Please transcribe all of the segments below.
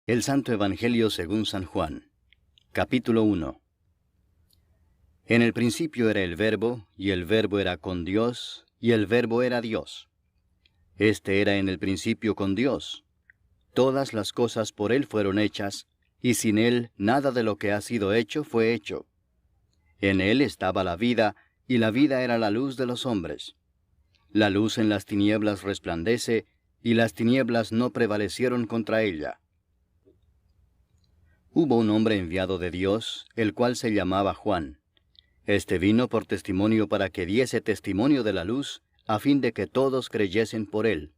El Santo Evangelio según San Juan. Capítulo 1. En el principio era el Verbo, y el Verbo era con Dios, y el Verbo era Dios. Este era en el principio con Dios. Todas las cosas por Él fueron hechas, y sin Él nada de lo que ha sido hecho fue hecho. En Él estaba la vida, y la vida era la luz de los hombres. La luz en las tinieblas resplandece, y las tinieblas no prevalecieron contra ella. Hubo un hombre enviado de Dios, el cual se llamaba Juan. Este vino por testimonio para que diese testimonio de la luz, a fin de que todos creyesen por él.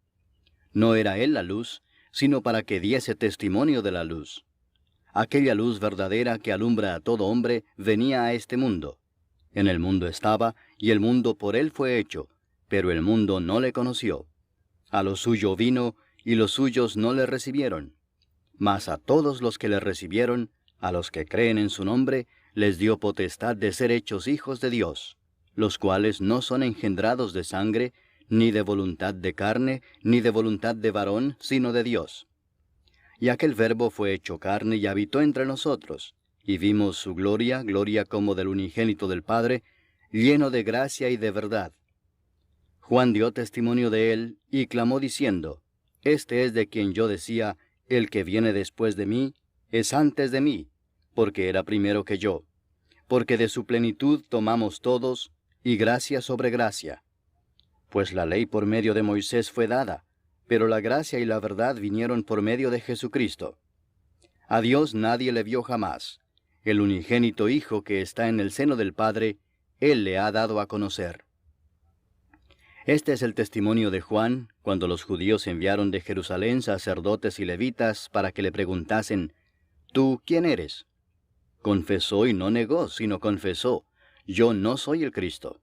No era él la luz, sino para que diese testimonio de la luz. Aquella luz verdadera que alumbra a todo hombre venía a este mundo. En el mundo estaba, y el mundo por él fue hecho, pero el mundo no le conoció. A lo suyo vino, y los suyos no le recibieron. Mas a todos los que le recibieron, a los que creen en su nombre, les dio potestad de ser hechos hijos de Dios, los cuales no son engendrados de sangre, ni de voluntad de carne, ni de voluntad de varón, sino de Dios. Y aquel Verbo fue hecho carne y habitó entre nosotros, y vimos su gloria, gloria como del unigénito del Padre, lleno de gracia y de verdad. Juan dio testimonio de él, y clamó diciendo, Este es de quien yo decía, el que viene después de mí, es antes de mí, porque era primero que yo. Porque de su plenitud tomamos todos, y gracia sobre gracia. Pues la ley por medio de Moisés fue dada, pero la gracia y la verdad vinieron por medio de Jesucristo. A Dios nadie le vio jamás. El unigénito Hijo que está en el seno del Padre, Él le ha dado a conocer. Este es el testimonio de Juan, cuando los judíos enviaron de Jerusalén sacerdotes y levitas para que le preguntasen, ¿Tú quién eres? Confesó y no negó, sino confesó, Yo no soy el Cristo.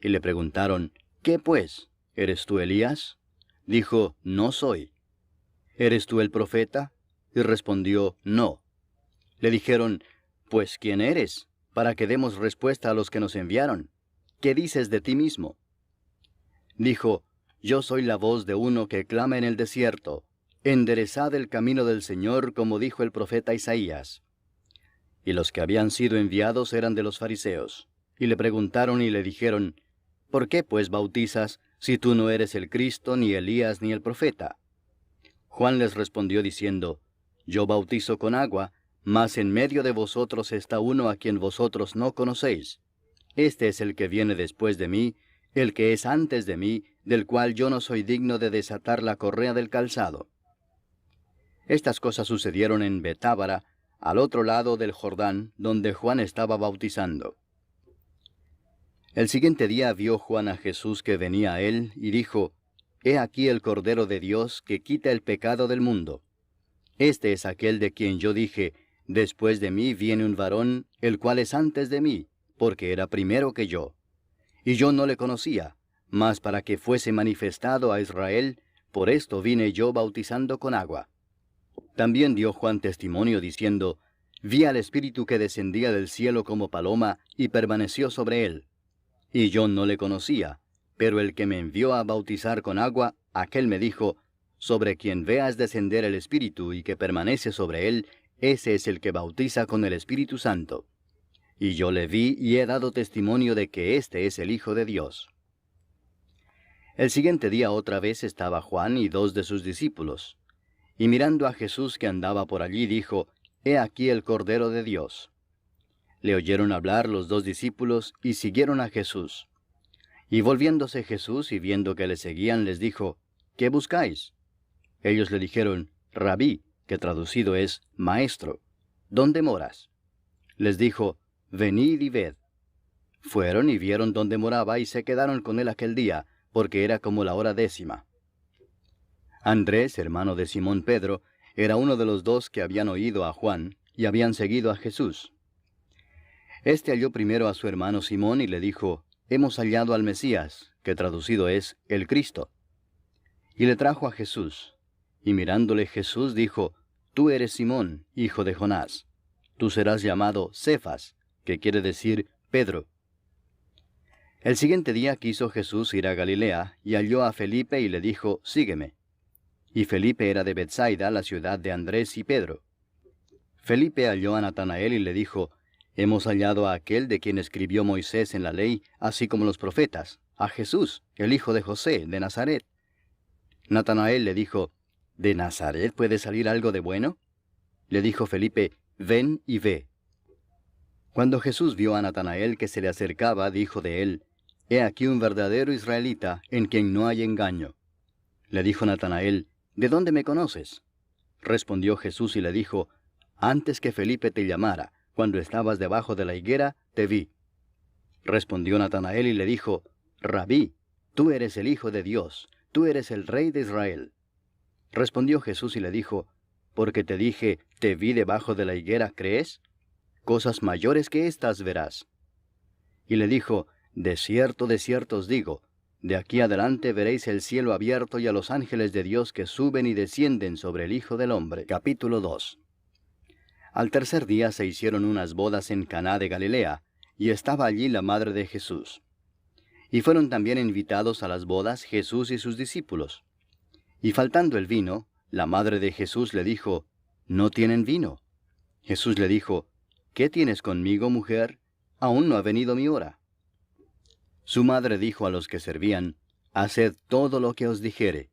Y le preguntaron, ¿Qué pues? ¿Eres tú Elías? Dijo, No soy. ¿Eres tú el profeta? Y respondió, No. Le dijeron, Pues ¿quién eres? Para que demos respuesta a los que nos enviaron. ¿Qué dices de ti mismo? Dijo, Yo soy la voz de uno que clama en el desierto, enderezad el camino del Señor, como dijo el profeta Isaías. Y los que habían sido enviados eran de los fariseos, y le preguntaron y le dijeron, ¿Por qué pues bautizas, si tú no eres el Cristo, ni Elías, ni el profeta? Juan les respondió diciendo, Yo bautizo con agua, mas en medio de vosotros está uno a quien vosotros no conocéis. Este es el que viene después de mí, el que es antes de mí, del cual yo no soy digno de desatar la correa del calzado. Estas cosas sucedieron en Betábara, al otro lado del Jordán, donde Juan estaba bautizando. El siguiente día vio Juan a Jesús que venía a él, y dijo, He aquí el Cordero de Dios que quita el pecado del mundo. Este es aquel de quien yo dije, Después de mí viene un varón, el cual es antes de mí, porque era primero que yo. Y yo no le conocía, mas para que fuese manifestado a Israel, por esto vine yo bautizando con agua. También dio Juan testimonio diciendo, Vi al Espíritu que descendía del cielo como paloma, y permaneció sobre él. Y yo no le conocía, pero el que me envió a bautizar con agua, aquel me dijo, Sobre quien veas descender el Espíritu y que permanece sobre él, ese es el que bautiza con el Espíritu Santo. Y yo le vi y he dado testimonio de que éste es el Hijo de Dios. El siguiente día otra vez estaba Juan y 2 de sus discípulos. Y mirando a Jesús que andaba por allí, dijo, He aquí el Cordero de Dios. Le oyeron hablar los 2 discípulos y siguieron a Jesús. Y volviéndose Jesús y viendo que le seguían, les dijo, ¿Qué buscáis? Ellos le dijeron, Rabí, que traducido es Maestro, ¿dónde moras? Les dijo, Venid y ved. Fueron y vieron dónde moraba y se quedaron con él aquel día, porque era como la hora 10. Andrés, hermano de Simón Pedro, era uno de los 2 que habían oído a Juan y habían seguido a Jesús. Este halló primero a su hermano Simón y le dijo, Hemos hallado al Mesías, que traducido es el Cristo. Y le trajo a Jesús. Y mirándole Jesús dijo, Tú eres Simón, hijo de Jonás. Tú serás llamado Cefas, que quiere decir Pedro. El siguiente día quiso Jesús ir a Galilea, y halló a Felipe y le dijo, Sígueme. y Felipe era de Betsaida, la ciudad de Andrés y Pedro. Felipe halló a Natanael y le dijo, Hemos hallado a aquel de quien escribió Moisés en la ley, así como los profetas, a Jesús, el hijo de José, de Nazaret. Natanael le dijo, ¿De Nazaret puede salir algo de bueno? Le dijo Felipe, Ven y ve. Cuando Jesús vio a Natanael que se le acercaba, dijo de él, He aquí un verdadero israelita, en quien no hay engaño. Le dijo Natanael, ¿De dónde me conoces? Respondió Jesús y le dijo, Antes que Felipe te llamara, cuando estabas debajo de la higuera, te vi. Respondió Natanael y le dijo, Rabí, tú eres el Hijo de Dios, tú eres el Rey de Israel. Respondió Jesús y le dijo, Porque te dije, te vi debajo de la higuera, ¿crees? Cosas mayores que éstas verás. Y le dijo, de cierto os digo, de aquí adelante veréis el cielo abierto y a los ángeles de Dios que suben y descienden sobre el Hijo del Hombre. Capítulo 2. Al tercer día se hicieron unas bodas en Caná de Galilea, y estaba allí la madre de Jesús. Y fueron también invitados a las bodas Jesús y sus discípulos. Y faltando el vino, la madre de Jesús le dijo, ¿No tienen vino? Jesús le dijo, ¿Qué tienes conmigo, mujer? Aún no ha venido mi hora. Su madre dijo a los que servían, Haced todo lo que os dijere.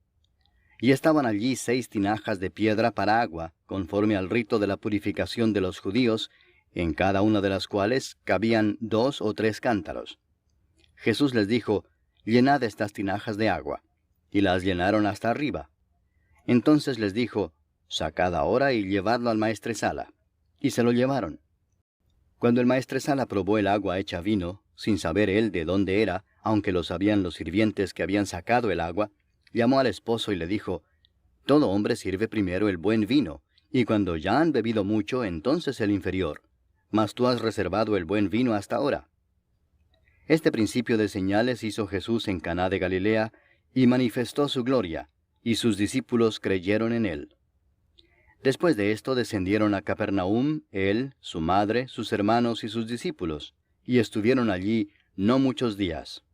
Y estaban allí 6 tinajas de piedra para agua, conforme al rito de la purificación de los judíos, en cada una de las cuales cabían 2 o 3 cántaros. Jesús les dijo, Llenad estas tinajas de agua. Y las llenaron hasta arriba. Entonces les dijo, Sacad ahora y llevadlo al maestresala. Y se lo llevaron. Cuando el maestresala probó el agua hecha vino, sin saber él de dónde era, aunque lo sabían los sirvientes que habían sacado el agua, llamó al esposo y le dijo, Todo hombre sirve primero el buen vino, y cuando ya han bebido mucho, entonces el inferior. Mas tú has reservado el buen vino hasta ahora. Este principio de señales hizo Jesús en Caná de Galilea, y manifestó su gloria, y sus discípulos creyeron en él. Después de esto descendieron a Capernaum, él, su madre, sus hermanos y sus discípulos, y estuvieron allí no muchos días.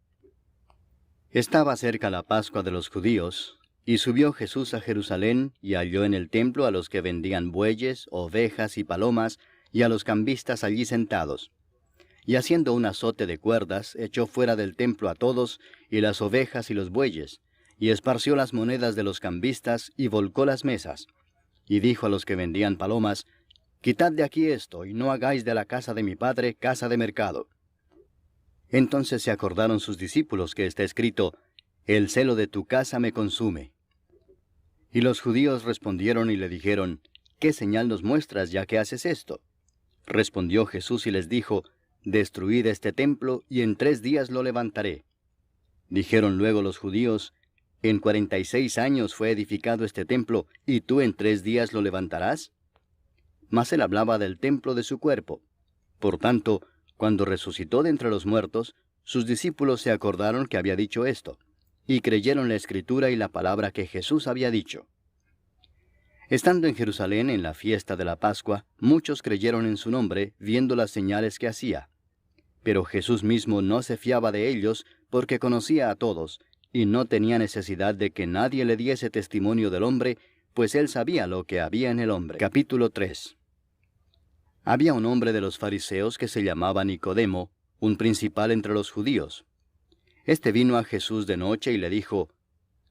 Estaba cerca la Pascua de los judíos, y subió Jesús a Jerusalén, y halló en el templo a los que vendían bueyes, ovejas y palomas, y a los cambistas allí sentados. Y haciendo un azote de cuerdas, echó fuera del templo a todos, y las ovejas y los bueyes, y esparció las monedas de los cambistas, y volcó las mesas. Y dijo a los que vendían palomas, Quitad de aquí esto, y no hagáis de la casa de mi padre casa de mercado. Entonces se acordaron sus discípulos que está escrito, El celo de tu casa me consume. Y los judíos respondieron y le dijeron, ¿Qué señal nos muestras ya que haces esto? Respondió Jesús y les dijo, Destruid este templo, y en 3 días lo levantaré. Dijeron luego los judíos, ¿En 46 años fue edificado este templo, y tú en 3 días lo levantarás? Mas él hablaba del templo de su cuerpo. Por tanto, cuando resucitó de entre los muertos, sus discípulos se acordaron que había dicho esto, y creyeron la Escritura y la palabra que Jesús había dicho. Estando en Jerusalén en la fiesta de la Pascua, muchos creyeron en su nombre, viendo las señales que hacía. Pero Jesús mismo no se fiaba de ellos, porque conocía a todos, y no tenía necesidad de que nadie le diese testimonio del hombre, pues él sabía lo que había en el hombre. Capítulo 3. Había un hombre de los fariseos que se llamaba Nicodemo, un principal entre los judíos. Este vino a Jesús de noche y le dijo,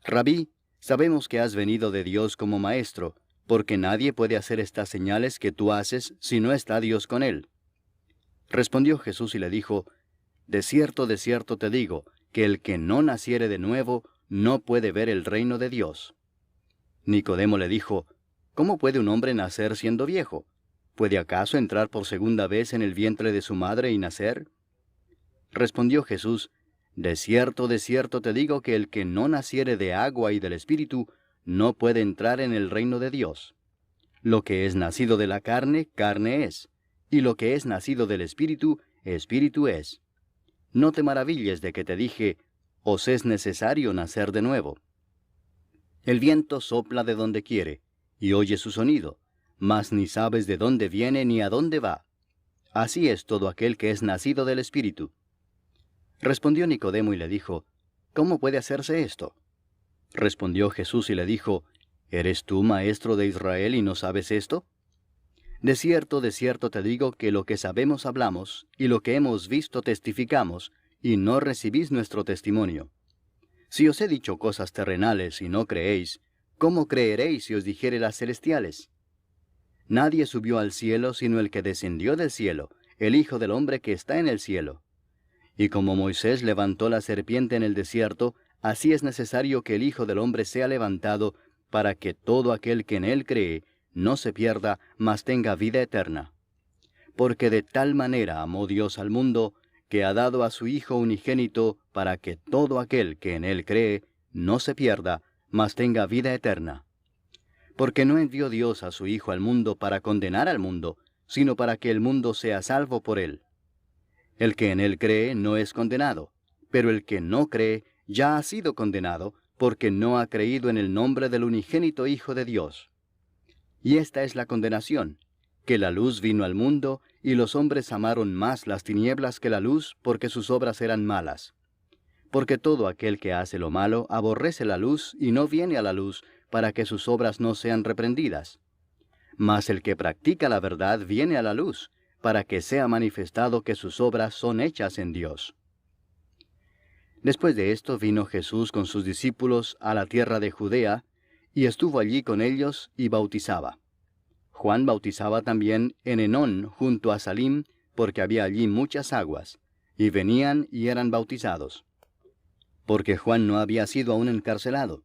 Rabí, sabemos que has venido de Dios como maestro, porque nadie puede hacer estas señales que tú haces si no está Dios con él. Respondió Jesús y le dijo, de cierto te digo, que el que no naciere de nuevo no puede ver el reino de Dios. Nicodemo le dijo, ¿cómo puede un hombre nacer siendo viejo? ¿Puede acaso entrar por segunda vez en el vientre de su madre y nacer? Respondió Jesús, de cierto te digo que el que no naciere de agua y del Espíritu no puede entrar en el reino de Dios. Lo que es nacido de la carne, carne es, y lo que es nacido del Espíritu, Espíritu es. No te maravilles de que te dije, os es necesario nacer de nuevo. El viento sopla de donde quiere, y oye su sonido, mas ni sabes de dónde viene ni a dónde va. Así es todo aquel que es nacido del Espíritu. Respondió Nicodemo y le dijo, ¿cómo puede hacerse esto? Respondió Jesús y le dijo, ¿Eres tú maestro de Israel y no sabes esto? De cierto te digo que lo que sabemos hablamos, y lo que hemos visto testificamos, y no recibís nuestro testimonio. Si os he dicho cosas terrenales y no creéis, ¿cómo creeréis si os dijere las celestiales? Nadie subió al cielo sino el que descendió del cielo, el Hijo del Hombre que está en el cielo. Y como Moisés levantó la serpiente en el desierto, así es necesario que el Hijo del Hombre sea levantado, para que todo aquel que en él cree no se pierda, mas tenga vida eterna. Porque de tal manera amó Dios al mundo, que ha dado a su Hijo unigénito, para que todo aquel que en él cree no se pierda, mas tenga vida eterna. Porque no envió Dios a su Hijo al mundo para condenar al mundo, sino para que el mundo sea salvo por él. El que en él cree no es condenado, pero el que no cree ya ha sido condenado, porque no ha creído en el nombre del unigénito Hijo de Dios. Y esta es la condenación, que la luz vino al mundo, y los hombres amaron más las tinieblas que la luz, porque sus obras eran malas. Porque todo aquel que hace lo malo aborrece la luz, y no viene a la luz, para que sus obras no sean reprendidas. Mas el que practica la verdad viene a la luz, para que sea manifestado que sus obras son hechas en Dios. Después de esto vino Jesús con sus discípulos a la tierra de Judea, y estuvo allí con ellos y bautizaba. Juan bautizaba también en Enón junto a Salim, porque había allí muchas aguas, y venían y eran bautizados. Porque Juan no había sido aún encarcelado.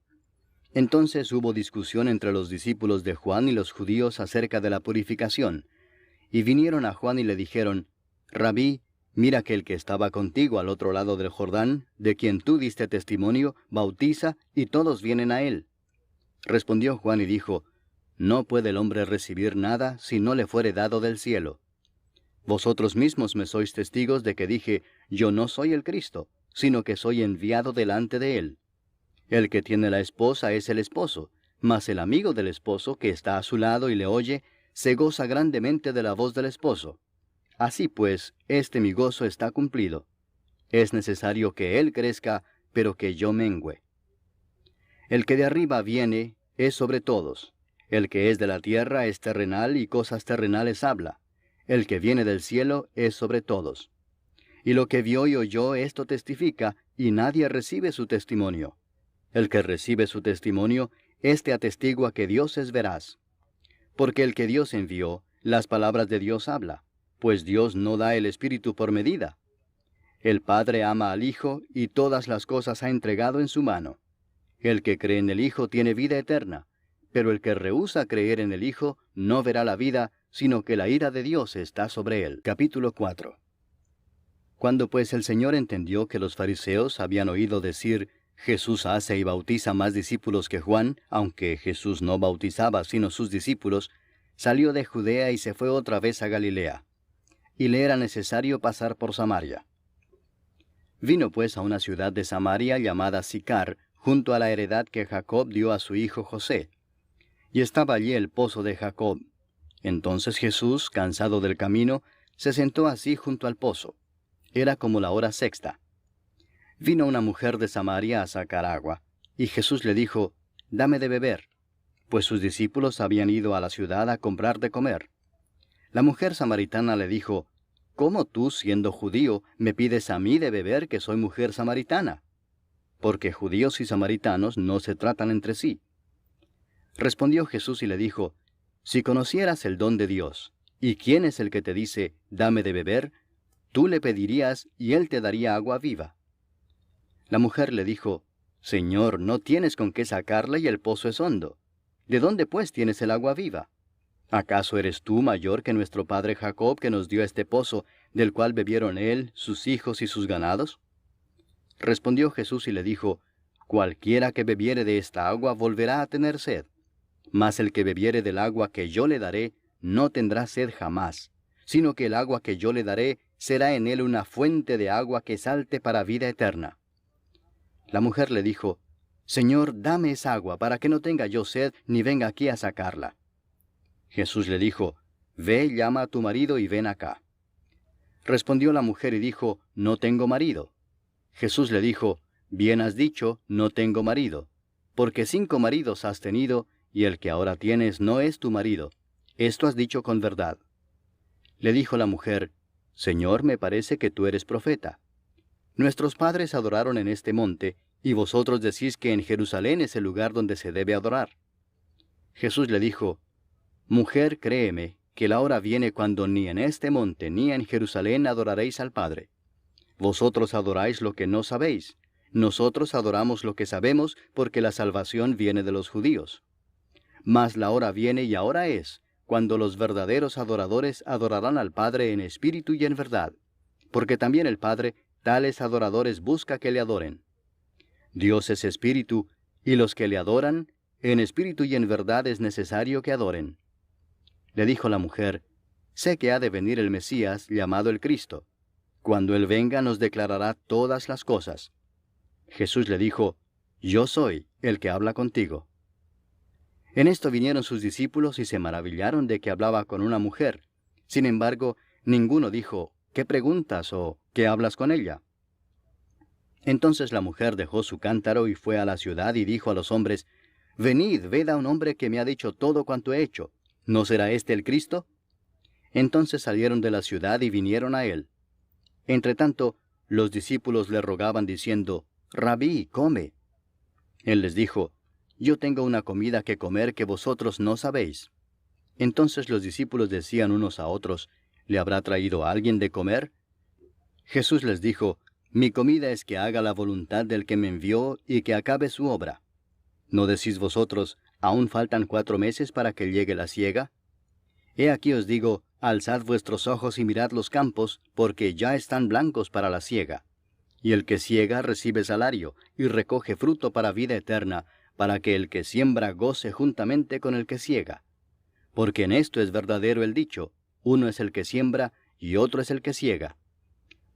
Entonces hubo discusión entre los discípulos de Juan y los judíos acerca de la purificación, y vinieron a Juan y le dijeron, Rabí, mira que el que estaba contigo al otro lado del Jordán, de quien tú diste testimonio, bautiza, y todos vienen a él. Respondió Juan y dijo, No puede el hombre recibir nada si no le fuere dado del cielo. Vosotros mismos me sois testigos de que dije, Yo no soy el Cristo, sino que soy enviado delante de él. El que tiene la esposa es el esposo, mas el amigo del esposo que está a su lado y le oye, se goza grandemente de la voz del esposo. Así pues, este mi gozo está cumplido. Es necesario que él crezca, pero que yo mengüe. El que de arriba viene es sobre todos. El que es de la tierra es terrenal y cosas terrenales habla. El que viene del cielo es sobre todos. Y lo que vio y oyó esto testifica, y nadie recibe su testimonio. El que recibe su testimonio, éste atestigua que Dios es veraz. Porque el que Dios envió, las palabras de Dios habla, pues Dios no da el Espíritu por medida. El Padre ama al Hijo, y todas las cosas ha entregado en su mano. El que cree en el Hijo tiene vida eterna, pero el que rehúsa creer en el Hijo no verá la vida, sino que la ira de Dios está sobre él. Capítulo 4. Cuando pues el Señor entendió que los fariseos habían oído decir, Jesús hace y bautiza más discípulos que Juan, aunque Jesús no bautizaba sino sus discípulos, salió de Judea y se fue otra vez a Galilea. Y le era necesario pasar por Samaria. Vino pues a una ciudad de Samaria llamada Sicar, junto a la heredad que Jacob dio a su hijo José. Y estaba allí el pozo de Jacob. Entonces Jesús, cansado del camino, se sentó así junto al pozo. Era como la hora sexta. Vino una mujer de Samaria a sacar agua, y Jesús le dijo, Dame de beber, pues sus discípulos habían ido a la ciudad a comprar de comer. La mujer samaritana le dijo, ¿Cómo tú, siendo judío, me pides a mí de beber que soy mujer samaritana? Porque judíos y samaritanos no se tratan entre sí. Respondió Jesús y le dijo, Si conocieras el don de Dios, y quién es el que te dice, Dame de beber, tú le pedirías y él te daría agua viva. La mujer le dijo, Señor, no tienes con qué sacarla y el pozo es hondo. ¿De dónde pues tienes el agua viva? ¿Acaso eres tú mayor que nuestro padre Jacob, que nos dio este pozo, del cual bebieron él, sus hijos y sus ganados? Respondió Jesús y le dijo, Cualquiera que bebiere de esta agua volverá a tener sed. Mas el que bebiere del agua que yo le daré, no tendrá sed jamás, sino que el agua que yo le daré será en él una fuente de agua que salte para vida eterna. La mujer le dijo, Señor, dame esa agua, para que no tenga yo sed, ni venga aquí a sacarla. Jesús le dijo, Ve, llama a tu marido y ven acá. Respondió la mujer y dijo, No tengo marido. Jesús le dijo, Bien has dicho, no tengo marido, porque 5 maridos has tenido, y el que ahora tienes no es tu marido. Esto has dicho con verdad. Le dijo la mujer, Señor, me parece que tú eres profeta. Nuestros padres adoraron en este monte, y vosotros decís que en Jerusalén es el lugar donde se debe adorar. Jesús le dijo, Mujer, créeme, que la hora viene cuando ni en este monte ni en Jerusalén adoraréis al Padre. Vosotros adoráis lo que no sabéis. Nosotros adoramos lo que sabemos, porque la salvación viene de los judíos. Mas la hora viene y ahora es, cuando los verdaderos adoradores adorarán al Padre en espíritu y en verdad, porque también el Padre tales adoradores busca que le adoren. Dios es espíritu, y los que le adoran, en espíritu y en verdad es necesario que adoren. Le dijo la mujer, Sé que ha de venir el Mesías, llamado el Cristo. Cuando Él venga nos declarará todas las cosas. Jesús le dijo, Yo soy el que habla contigo. En esto vinieron sus discípulos y se maravillaron de que hablaba con una mujer. Sin embargo, ninguno dijo, ¿qué preguntas o qué hablas con ella? Entonces la mujer dejó su cántaro y fue a la ciudad y dijo a los hombres, Venid, ved a un hombre que me ha dicho todo cuanto he hecho. ¿No será este el Cristo? Entonces salieron de la ciudad y vinieron a él. Entretanto, los discípulos le rogaban diciendo, Rabí, come. Él les dijo, Yo tengo una comida que comer que vosotros no sabéis. Entonces los discípulos decían unos a otros, ¿le habrá traído alguien de comer? Jesús les dijo, Mi comida es que haga la voluntad del que me envió y que acabe su obra. ¿No decís vosotros, aún faltan 4 meses para que llegue la siega? He aquí os digo, alzad vuestros ojos y mirad los campos, porque ya están blancos para la siega. Y el que siega recibe salario, y recoge fruto para vida eterna, para que el que siembra goce juntamente con el que siega. Porque en esto es verdadero el dicho, uno es el que siembra, y otro es el que siega.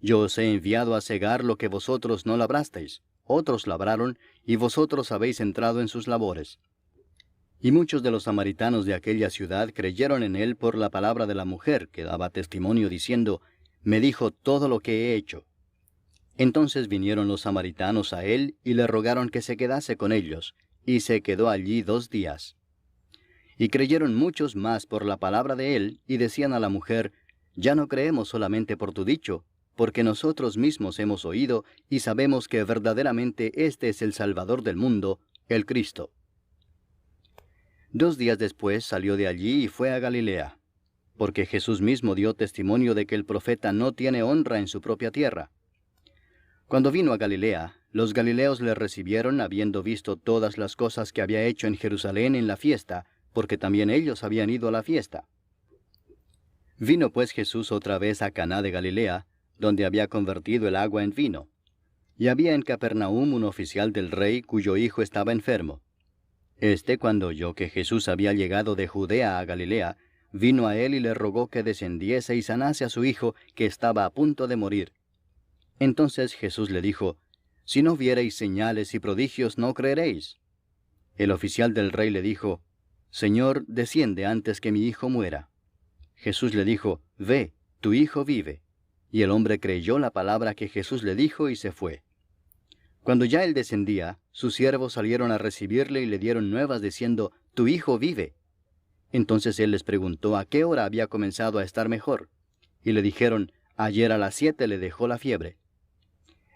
Yo os he enviado a segar lo que vosotros no labrasteis, otros labraron, y vosotros habéis entrado en sus labores. Y muchos de los samaritanos de aquella ciudad creyeron en él por la palabra de la mujer, que daba testimonio diciendo, Me dijo todo lo que he hecho. Entonces vinieron los samaritanos a él y le rogaron que se quedase con ellos, y se quedó allí 2 días. Y creyeron muchos más por la palabra de él, y decían a la mujer, Ya no creemos solamente por tu dicho, porque nosotros mismos hemos oído y sabemos que verdaderamente este es el Salvador del mundo, el Cristo. 2 días después salió de allí y fue a Galilea, porque Jesús mismo dio testimonio de que el profeta no tiene honra en su propia tierra. Cuando vino a Galilea, los galileos le recibieron habiendo visto todas las cosas que había hecho en Jerusalén en la fiesta, porque también ellos habían ido a la fiesta. Vino pues Jesús otra vez a Caná de Galilea, donde había convertido el agua en vino. Y había en Capernaum un oficial del rey cuyo hijo estaba enfermo. Cuando oyó que Jesús había llegado de Judea a Galilea, vino a él y le rogó que descendiese y sanase a su hijo, que estaba a punto de morir. Entonces Jesús le dijo, Si no viereis señales y prodigios, no creeréis. El oficial del rey le dijo, Señor, desciende antes que mi hijo muera. Jesús le dijo, Ve, tu hijo vive. Y el hombre creyó la palabra que Jesús le dijo y se fue. Cuando ya él descendía, sus siervos salieron a recibirle y le dieron nuevas diciendo, Tu hijo vive. Entonces él les preguntó a qué hora había comenzado a estar mejor. Y le dijeron, Ayer a las 7 le dejó la fiebre.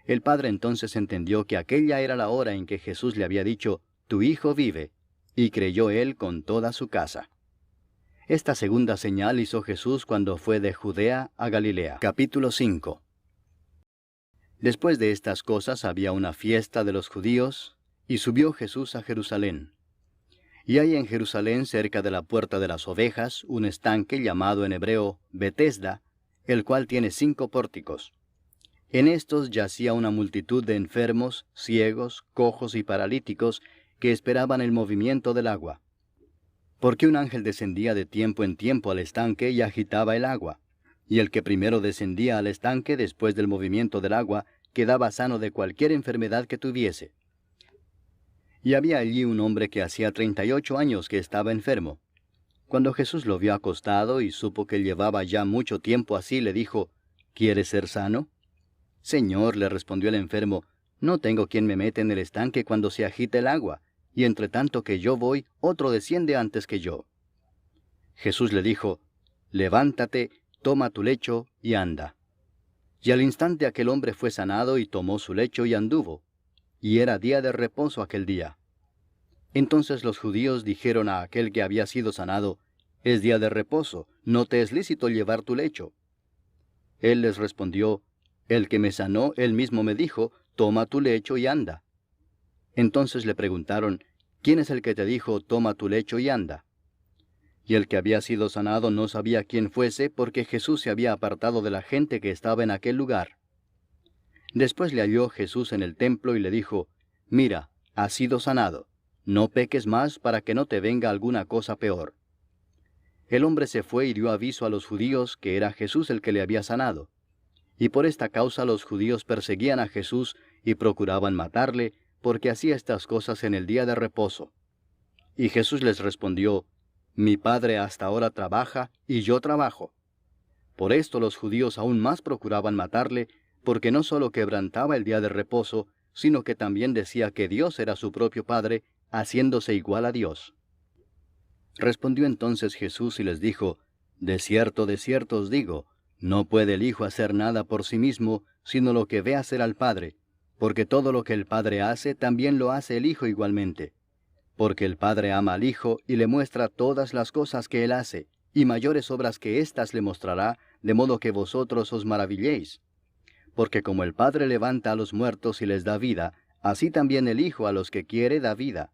El padre entonces entendió que aquella era la hora en que Jesús le había dicho, Tu hijo vive, y creyó él con toda su casa. Esta segunda señal hizo Jesús cuando fue de Judea a Galilea. Capítulo 5. Después de estas cosas había una fiesta de los judíos, y subió Jesús a Jerusalén. Y hay en Jerusalén, cerca de la puerta de las ovejas, un estanque llamado en hebreo Betesda, el cual tiene 5 pórticos. En estos yacía una multitud de enfermos, ciegos, cojos y paralíticos, que esperaban el movimiento del agua. Porque un ángel descendía de tiempo en tiempo al estanque y agitaba el agua. Y el que primero descendía al estanque después del movimiento del agua, quedaba sano de cualquier enfermedad que tuviese. Y había allí un hombre que hacía 38 años que estaba enfermo. Cuando Jesús lo vio acostado y supo que llevaba ya mucho tiempo así, le dijo, ¿Quieres ser sano? Señor, le respondió el enfermo, no tengo quien me meta en el estanque cuando se agita el agua, y entre tanto que yo voy, otro desciende antes que yo. Jesús le dijo, levántate, toma tu lecho y anda. Y al instante aquel hombre fue sanado y tomó su lecho y anduvo. Y era día de reposo aquel día. Entonces los judíos dijeron a aquel que había sido sanado, es día de reposo, no te es lícito llevar tu lecho. Él les respondió, el que me sanó, él mismo me dijo, toma tu lecho y anda. Entonces le preguntaron, ¿quién es el que te dijo, toma tu lecho y anda? Y el que había sido sanado no sabía quién fuese, porque Jesús se había apartado de la gente que estaba en aquel lugar. Después le halló Jesús en el templo y le dijo, mira, has sido sanado, no peques más para que no te venga alguna cosa peor. El hombre se fue y dio aviso a los judíos que era Jesús el que le había sanado. Y por esta causa los judíos perseguían a Jesús y procuraban matarle, porque hacía estas cosas en el día de reposo. Y Jesús les respondió, mi Padre hasta ahora trabaja, y yo trabajo. Por esto los judíos aún más procuraban matarle, porque no solo quebrantaba el día de reposo, sino que también decía que Dios era su propio Padre, haciéndose igual a Dios. Respondió entonces Jesús y les dijo, de cierto os digo, no puede el Hijo hacer nada por sí mismo, sino lo que ve hacer al Padre, porque todo lo que el Padre hace, también lo hace el Hijo igualmente. Porque el Padre ama al Hijo y le muestra todas las cosas que Él hace, y mayores obras que éstas le mostrará, de modo que vosotros os maravilléis. Porque como el Padre levanta a los muertos y les da vida, así también el Hijo a los que quiere da vida.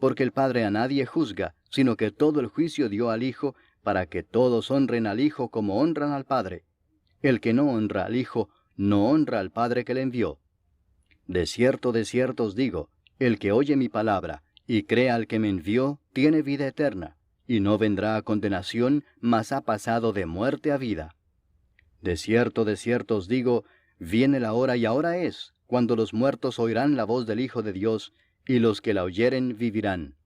Porque el Padre a nadie juzga, sino que todo el juicio dio al Hijo, para que todos honren al Hijo como honran al Padre. El que no honra al Hijo, no honra al Padre que le envió. De cierto os digo, el que oye mi palabra, y cree al que me envió, tiene vida eterna, y no vendrá a condenación, mas ha pasado de muerte a vida. De cierto os digo, viene la hora y ahora es, cuando los muertos oirán la voz del Hijo de Dios, y los que la oyeren vivirán.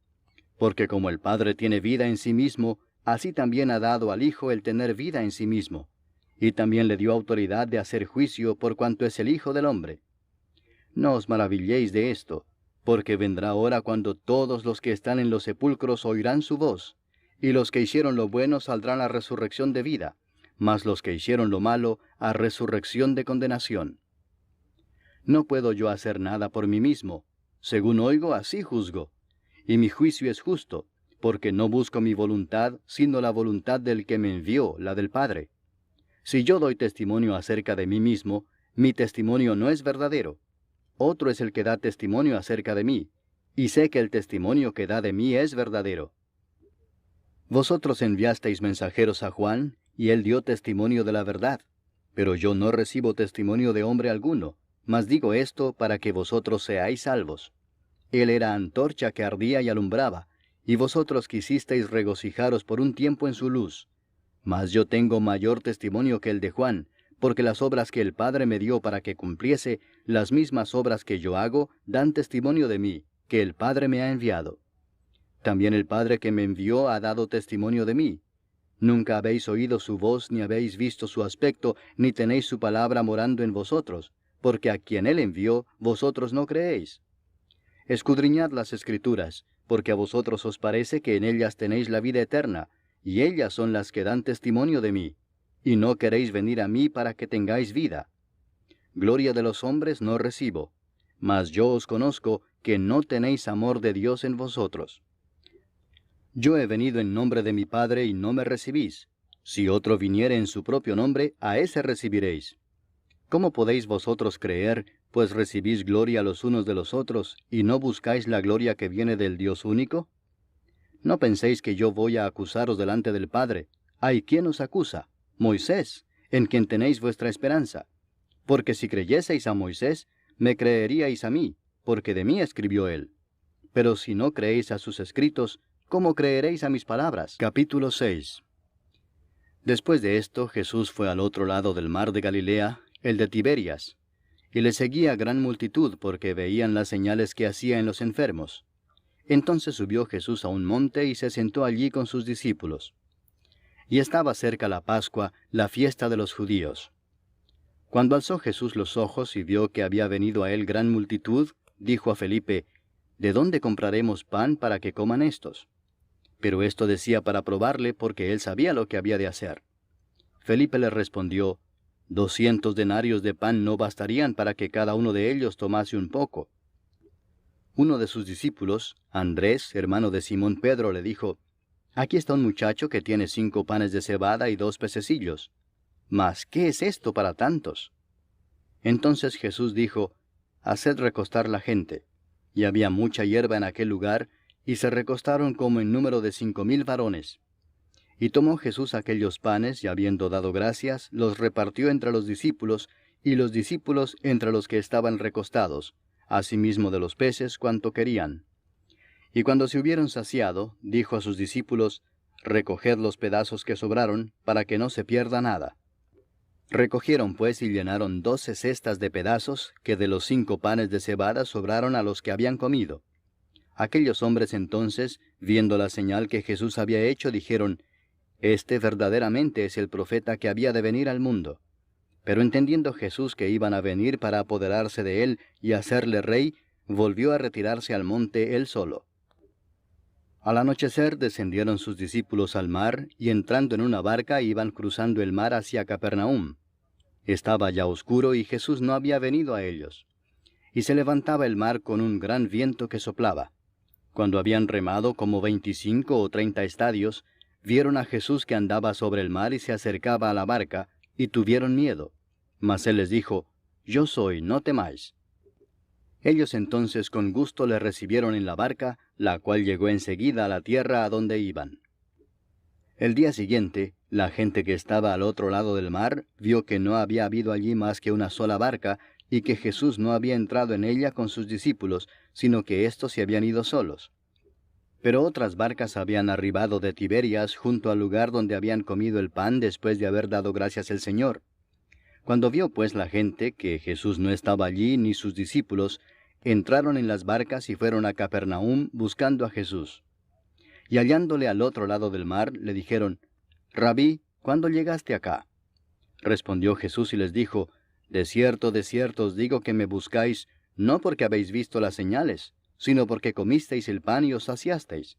Porque como el Padre tiene vida en sí mismo, así también ha dado al Hijo el tener vida en sí mismo, y también le dio autoridad de hacer juicio por cuanto es el Hijo del hombre. No os maravilléis de esto, porque vendrá hora cuando todos los que están en los sepulcros oirán su voz, y los que hicieron lo bueno saldrán a resurrección de vida, mas los que hicieron lo malo a resurrección de condenación. No puedo yo hacer nada por mí mismo, según oigo así juzgo, y mi juicio es justo, porque no busco mi voluntad, sino la voluntad del que me envió, la del Padre. Si yo doy testimonio acerca de mí mismo, mi testimonio no es verdadero. Otro es el que da testimonio acerca de mí, y sé que el testimonio que da de mí es verdadero. Vosotros enviasteis mensajeros a Juan, y él dio testimonio de la verdad. Pero yo no recibo testimonio de hombre alguno, mas digo esto para que vosotros seáis salvos. Él era antorcha que ardía y alumbraba, y vosotros quisisteis regocijaros por un tiempo en su luz. Mas yo tengo mayor testimonio que el de Juan, porque las obras que el Padre me dio para que cumpliese, las mismas obras que yo hago, dan testimonio de mí, que el Padre me ha enviado. También el Padre que me envió ha dado testimonio de mí. Nunca habéis oído su voz, ni habéis visto su aspecto, ni tenéis su palabra morando en vosotros, porque a quien él envió, vosotros no creéis. Escudriñad las Escrituras, porque a vosotros os parece que en ellas tenéis la vida eterna, y ellas son las que dan testimonio de mí, y no queréis venir a mí para que tengáis vida. Gloria de los hombres no recibo, mas yo os conozco que no tenéis amor de Dios en vosotros. Yo he venido en nombre de mi Padre y no me recibís. Si otro viniere en su propio nombre, a ese recibiréis. ¿Cómo podéis vosotros creer, pues recibís gloria los unos de los otros, y no buscáis la gloria que viene del Dios único? No penséis que yo voy a acusaros delante del Padre. ¿Hay quien os acusa? Moisés, en quien tenéis vuestra esperanza. Porque si creyeseis a Moisés, me creeríais a mí, porque de mí escribió él. Pero si no creéis a sus escritos, ¿cómo creeréis a mis palabras? Capítulo 6. Después de esto, Jesús fue al otro lado del mar de Galilea, el de Tiberias, y le seguía gran multitud porque veían las señales que hacía en los enfermos. Entonces subió Jesús a un monte y se sentó allí con sus discípulos. Y estaba cerca la Pascua, la fiesta de los judíos. Cuando alzó Jesús los ojos y vio que había venido a él gran multitud, dijo a Felipe, ¿de dónde compraremos pan para que coman éstos? Pero esto decía para probarle, porque él sabía lo que había de hacer. Felipe le respondió, 200 denarios de pan no bastarían para que cada uno de ellos tomase un poco. Uno de sus discípulos, Andrés, hermano de Simón Pedro, le dijo, aquí está un muchacho que tiene 5 panes de cebada y 2 pececillos. Mas, ¿qué es esto para tantos? Entonces Jesús dijo, haced recostar la gente. Y había mucha hierba en aquel lugar, y se recostaron como en número de 5000 varones. Y tomó Jesús aquellos panes, y habiendo dado gracias, los repartió entre los discípulos, y los discípulos entre los que estaban recostados, asimismo de los peces cuanto querían. Y cuando se hubieron saciado, dijo a sus discípulos, recoged los pedazos que sobraron, para que no se pierda nada. Recogieron pues y llenaron 12 cestas de pedazos, que de los 5 panes de cebada sobraron a los que habían comido. Aquellos hombres entonces, viendo la señal que Jesús había hecho, dijeron, este verdaderamente es el profeta que había de venir al mundo. Pero entendiendo Jesús que iban a venir para apoderarse de él y hacerle rey, volvió a retirarse al monte él solo. Al anochecer descendieron sus discípulos al mar, y entrando en una barca iban cruzando el mar hacia Capernaum. Estaba ya oscuro y Jesús no había venido a ellos. Y se levantaba el mar con un gran viento que soplaba. Cuando habían remado como 25 o 30 estadios, vieron a Jesús que andaba sobre el mar y se acercaba a la barca, y tuvieron miedo. Mas él les dijo, yo soy, no temáis. Ellos entonces con gusto le recibieron en la barca, la cual llegó enseguida a la tierra a donde iban. El día siguiente, la gente que estaba al otro lado del mar vio que no había habido allí más que una sola barca, y que Jesús no había entrado en ella con sus discípulos, sino que éstos se habían ido solos. Pero otras barcas habían arribado de Tiberias junto al lugar donde habían comido el pan después de haber dado gracias al Señor. Cuando vio pues la gente que Jesús no estaba allí ni sus discípulos, entraron en las barcas y fueron a Capernaum buscando a Jesús. Y hallándole al otro lado del mar, le dijeron, Rabí, ¿cuándo llegaste acá? Respondió Jesús y les dijo, de cierto os digo que me buscáis, no porque habéis visto las señales, sino porque comisteis el pan y os saciasteis.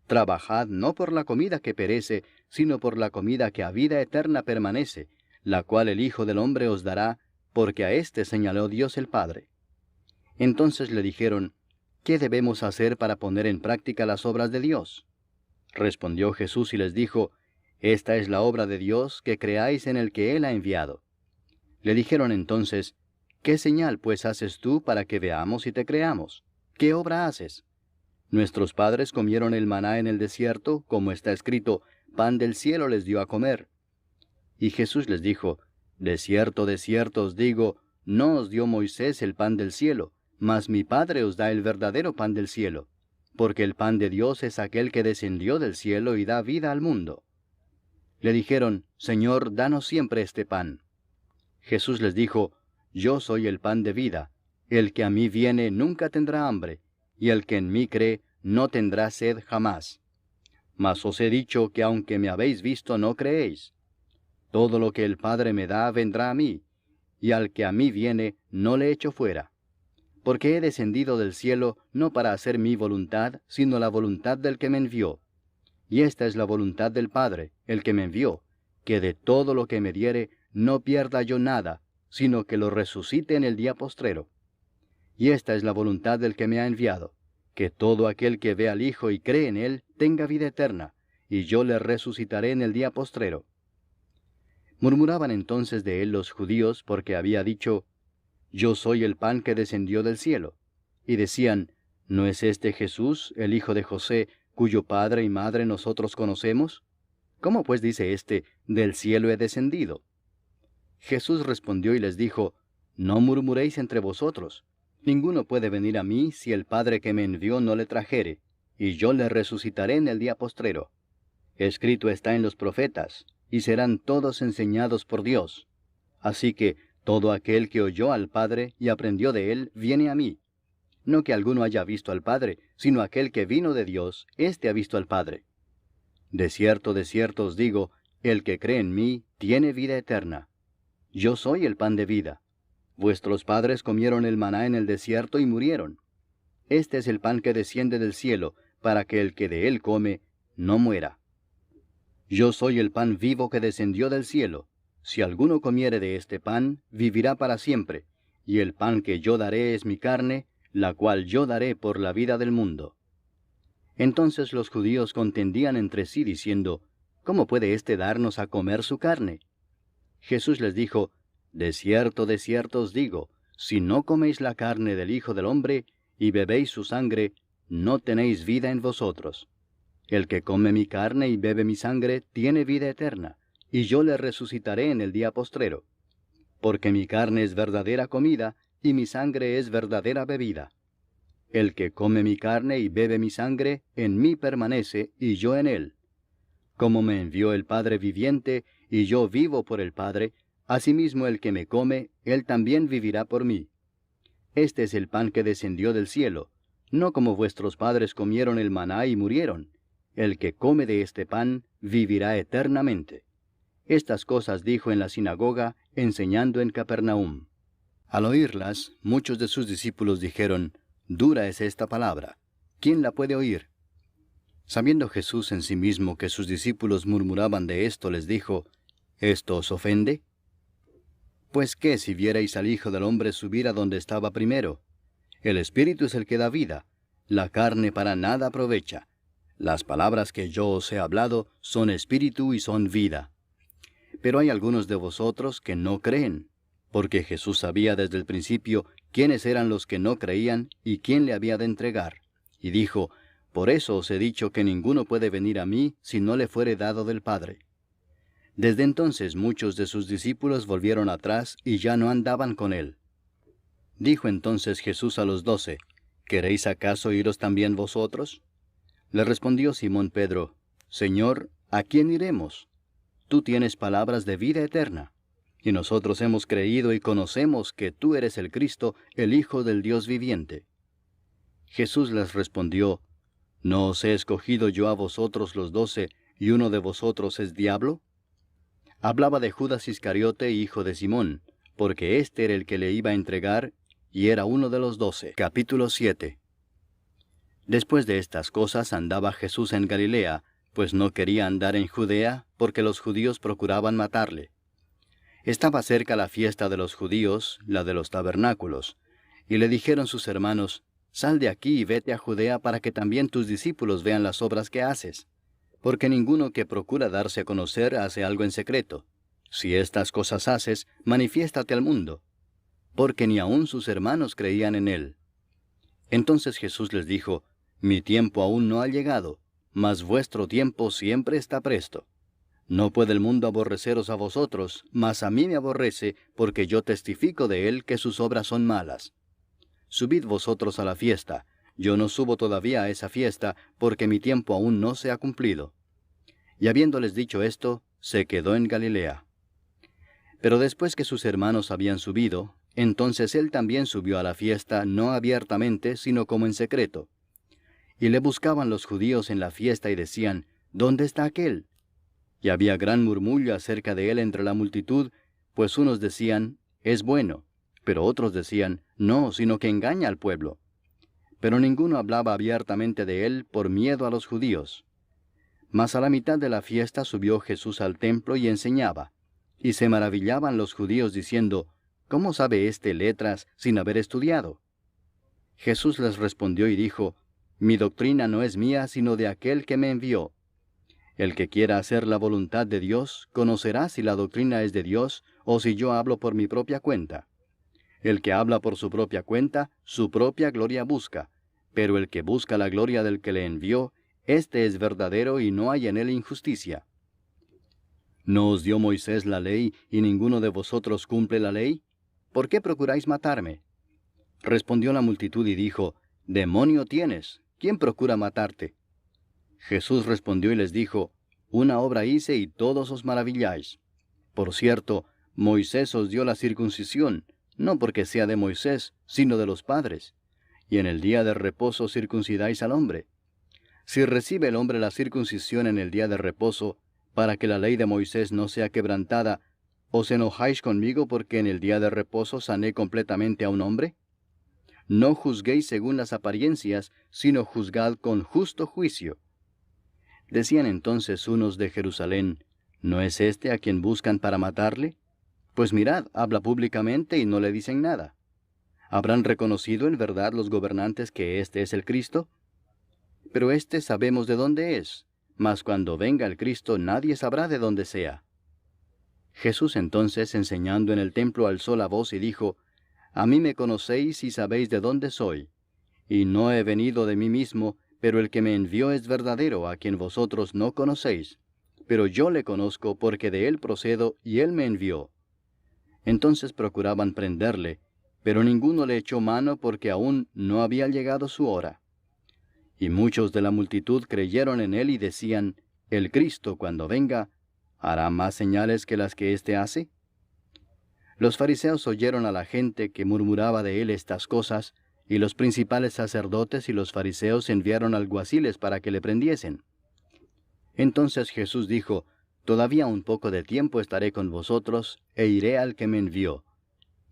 Trabajad no por la comida que perece, sino por la comida que a vida eterna permanece, la cual el Hijo del Hombre os dará, porque a éste señaló Dios el Padre. Entonces le dijeron, ¿qué debemos hacer para poner en práctica las obras de Dios? Respondió Jesús y les dijo, esta es la obra de Dios, que creáis en el que Él ha enviado. Le dijeron entonces, ¿qué señal pues haces tú para que veamos y te creamos? ¿Qué obra haces? Nuestros padres comieron el maná en el desierto, como está escrito, pan del cielo les dio a comer. Y Jesús les dijo, de cierto os digo, no os dio Moisés el pan del cielo, mas mi Padre os da el verdadero pan del cielo, porque el pan de Dios es aquel que descendió del cielo y da vida al mundo. Le dijeron, Señor, danos siempre este pan. Jesús les dijo, yo soy el pan de vida, el que a mí viene nunca tendrá hambre, y el que en mí cree no tendrá sed jamás. Mas os he dicho que aunque me habéis visto no creéis. Todo lo que el Padre me da vendrá a mí, y al que a mí viene no le echo fuera. Porque he descendido del cielo no para hacer mi voluntad, sino la voluntad del que me envió. Y esta es la voluntad del Padre, el que me envió, que de todo lo que me diere no pierda yo nada, sino que lo resucite en el día postrero. Y esta es la voluntad del que me ha enviado, que todo aquel que ve al Hijo y cree en él tenga vida eterna, y yo le resucitaré en el día postrero. Murmuraban entonces de él los judíos porque había dicho, yo soy el pan que descendió del cielo. Y decían, ¿no es este Jesús, el hijo de José, cuyo padre y madre nosotros conocemos? ¿Cómo pues dice éste, del cielo he descendido? Jesús respondió y les dijo, no murmuréis entre vosotros. Ninguno puede venir a mí si el Padre que me envió no le trajere, y yo le resucitaré en el día postrero. Escrito está en los profetas, y serán todos enseñados por Dios. Así que todo aquel que oyó al Padre y aprendió de él, viene a mí. No que alguno haya visto al Padre, sino aquel que vino de Dios, éste ha visto al Padre. De cierto os digo, el que cree en mí tiene vida eterna. Yo soy el pan de vida. Vuestros padres comieron el maná en el desierto y murieron. este es el pan que desciende del cielo, para que el que de él come no muera. Yo soy el pan vivo que descendió del cielo. Si alguno comiere de este pan, vivirá para siempre, y el pan que yo daré es mi carne, la cual yo daré por la vida del mundo. Entonces los judíos contendían entre sí diciendo, ¿cómo puede éste darnos a comer su carne? Jesús les dijo, de cierto os digo, si no coméis la carne del Hijo del Hombre, y bebéis su sangre, no tenéis vida en vosotros. El que come mi carne y bebe mi sangre, tiene vida eterna, y yo le resucitaré en el día postrero. Porque mi carne es verdadera comida, y mi sangre es verdadera bebida. El que come mi carne y bebe mi sangre, en mí permanece, y yo en él. Como me envió el Padre viviente, y yo vivo por el Padre, asimismo el que me come, él también vivirá por mí. Este es el pan que descendió del cielo, no como vuestros padres comieron el maná y murieron. El que come de este pan, vivirá eternamente. Estas cosas dijo en la sinagoga, enseñando en Capernaum. Al oírlas, muchos de sus discípulos dijeron, dura es esta palabra, ¿quién la puede oír? Sabiendo Jesús en sí mismo que sus discípulos murmuraban de esto, les dijo, ¿esto os ofende? Pues qué si vierais al Hijo del Hombre subir a donde estaba primero. El Espíritu es el que da vida, la carne para nada aprovecha. Las palabras que yo os he hablado son espíritu y son vida. Pero hay algunos de vosotros que no creen, porque Jesús sabía desde el principio quiénes eran los que no creían y quién le había de entregar. Y dijo, por eso os he dicho que ninguno puede venir a mí si no le fuere dado del Padre. Desde entonces muchos de sus discípulos volvieron atrás y ya no andaban con él. Dijo entonces Jesús a los 12, ¿queréis acaso iros también vosotros? Le respondió Simón Pedro, Señor, ¿a quién iremos? Tú tienes palabras de vida eterna, y nosotros hemos creído y conocemos que tú eres el Cristo, el Hijo del Dios viviente. Jesús les respondió, ¿no os he escogido yo a vosotros los 12, y uno de vosotros es diablo? Hablaba de Judas Iscariote, hijo de Simón, porque éste era el que le iba a entregar, y era uno de los 12. Capítulo 7. Después de estas cosas andaba Jesús en Galilea, pues no quería andar en Judea, porque los judíos procuraban matarle. Estaba cerca la fiesta de los judíos, la de los tabernáculos, y le dijeron sus hermanos, sal de aquí y vete a Judea para que también tus discípulos vean las obras que haces. Porque ninguno que procura darse a conocer hace algo en secreto. Si estas cosas haces, manifiéstate al mundo. Porque ni aun sus hermanos creían en él. Entonces Jesús les dijo, mi tiempo aún no ha llegado, mas vuestro tiempo siempre está presto. No puede el mundo aborreceros a vosotros, mas a mí me aborrece, porque yo testifico de él que sus obras son malas. Subid vosotros a la fiesta. Yo no subo todavía a esa fiesta, porque mi tiempo aún no se ha cumplido. Y habiéndoles dicho esto, se quedó en Galilea. Pero después que sus hermanos habían subido, entonces él también subió a la fiesta, no abiertamente, sino como en secreto. Y le buscaban los judíos en la fiesta y decían, ¿dónde está aquél? Y había gran murmullo acerca de él entre la multitud, pues unos decían, es bueno, pero otros decían, no, sino que engaña al pueblo. Pero ninguno hablaba abiertamente de él por miedo a los judíos. Mas a la mitad de la fiesta subió Jesús al templo y enseñaba. Y se maravillaban los judíos diciendo, ¿cómo sabe éste letras sin haber estudiado? Jesús les respondió y dijo, mi doctrina no es mía sino de aquel que me envió. El que quiera hacer la voluntad de Dios, conocerá si la doctrina es de Dios o si yo hablo por mi propia cuenta. El que habla por su propia cuenta, su propia gloria busca, pero el que busca la gloria del que le envió, éste es verdadero y no hay en él injusticia. ¿No os dio Moisés la ley y ninguno de vosotros cumple la ley? ¿Por qué procuráis matarme? Respondió la multitud y dijo, Demonio tienes, ¿quién procura matarte? Jesús respondió y les dijo, una obra hice y todos os maravilláis. Por cierto, Moisés os dio la circuncisión, no porque sea de Moisés, sino de los padres. Y en el día de reposo circuncidáis al hombre. Si recibe el hombre la circuncisión en el día de reposo, para que la ley de Moisés no sea quebrantada, ¿os enojáis conmigo porque en el día de reposo sané completamente a un hombre? no juzguéis según las apariencias, sino juzgad con justo juicio. Decían entonces unos de Jerusalén, ¿no es este a quien buscan para matarle? Pues mirad, habla públicamente y no le dicen nada. ¿Habrán reconocido en verdad los gobernantes que este es el Cristo? Pero este sabemos de dónde es, mas cuando venga el Cristo nadie sabrá de dónde sea. Jesús entonces, enseñando en el templo, alzó la voz y dijo, A mí me conocéis y sabéis de dónde soy. Y no he venido de mí mismo, pero el que me envió es verdadero, a quien vosotros no conocéis. Pero yo le conozco porque de él procedo y él me envió. Entonces procuraban prenderle, pero ninguno le echó mano porque aún no había llegado su hora. Y muchos de la multitud creyeron en él y decían, El Cristo, cuando venga, ¿hará más señales que las que éste hace? Los fariseos oyeron a la gente que murmuraba de él estas cosas, y los principales sacerdotes y los fariseos enviaron alguaciles para que le prendiesen. Entonces Jesús dijo, Todavía un poco de tiempo estaré con vosotros, e iré al que me envió.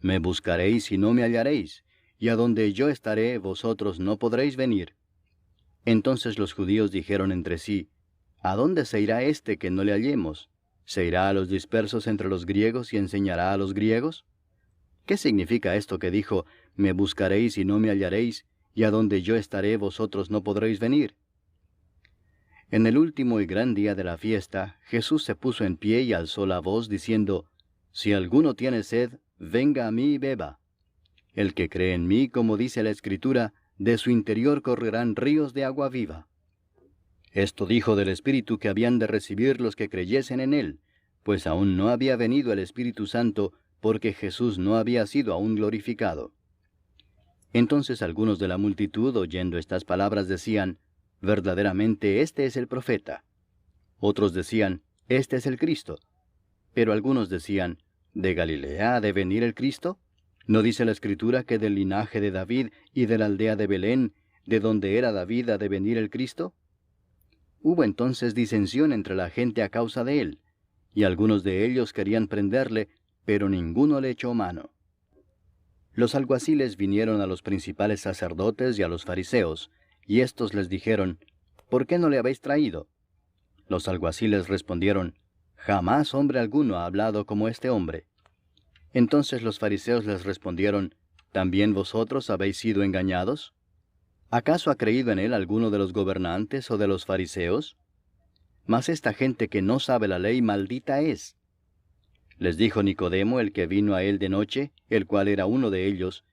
Me buscaréis y no me hallaréis, y a donde yo estaré vosotros no podréis venir. Entonces los judíos dijeron entre sí, ¿A dónde se irá éste que no le hallemos? ¿Se irá a los dispersos entre los griegos y enseñará a los griegos? ¿Qué significa esto que dijo, me buscaréis y no me hallaréis, y a donde yo estaré vosotros no podréis venir? En el último y gran día de la fiesta, Jesús se puso en pie y alzó la voz, diciendo, Si alguno tiene sed, venga a mí y beba. El que cree en mí, como dice la Escritura, de su interior correrán ríos de agua viva. Esto dijo del Espíritu que habían de recibir los que creyesen en él, pues aún no había venido el Espíritu Santo, porque Jesús no había sido aún glorificado. Entonces algunos de la multitud, oyendo estas palabras, decían, Verdaderamente este es el profeta. Otros decían, Este es el Cristo. Pero algunos decían, ¿De Galilea ha de venir el Cristo? ¿No dice la Escritura que del linaje de David y de la aldea de Belén, de donde era David, ha de venir el Cristo? Hubo entonces disensión entre la gente a causa de él, y algunos de ellos querían prenderle, pero ninguno le echó mano. Los alguaciles vinieron a los principales sacerdotes y a los fariseos, y éstos les dijeron, ¿Por qué no le habéis traído? Los alguaciles respondieron, Jamás hombre alguno ha hablado como este hombre. Entonces los fariseos les respondieron, ¿También vosotros habéis sido engañados? ¿Acaso ha creído en él alguno de los gobernantes o de los fariseos? Mas esta gente que no sabe la ley, maldita es. Les dijo Nicodemo, el que vino a él de noche, el cual era uno de ellos,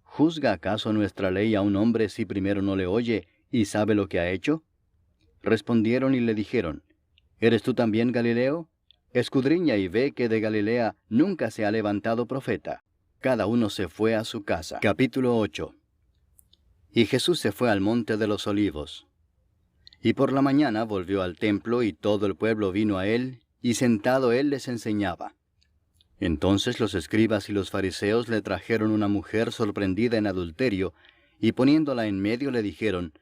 ¿Juzga acaso nuestra ley a un hombre si primero no le oye y sabe lo que ha hecho? Respondieron y le dijeron, ¿Eres tú también Galileo? Escudriña y ve que de Galilea nunca se ha levantado profeta. Cada uno se fue a su casa. Capítulo 8. Y Jesús se fue al monte de los olivos. Y por la mañana volvió al templo, y todo el pueblo vino a él, y sentado él les enseñaba. Entonces los escribas y los fariseos le trajeron una mujer sorprendida en adulterio, y poniéndola en medio le dijeron,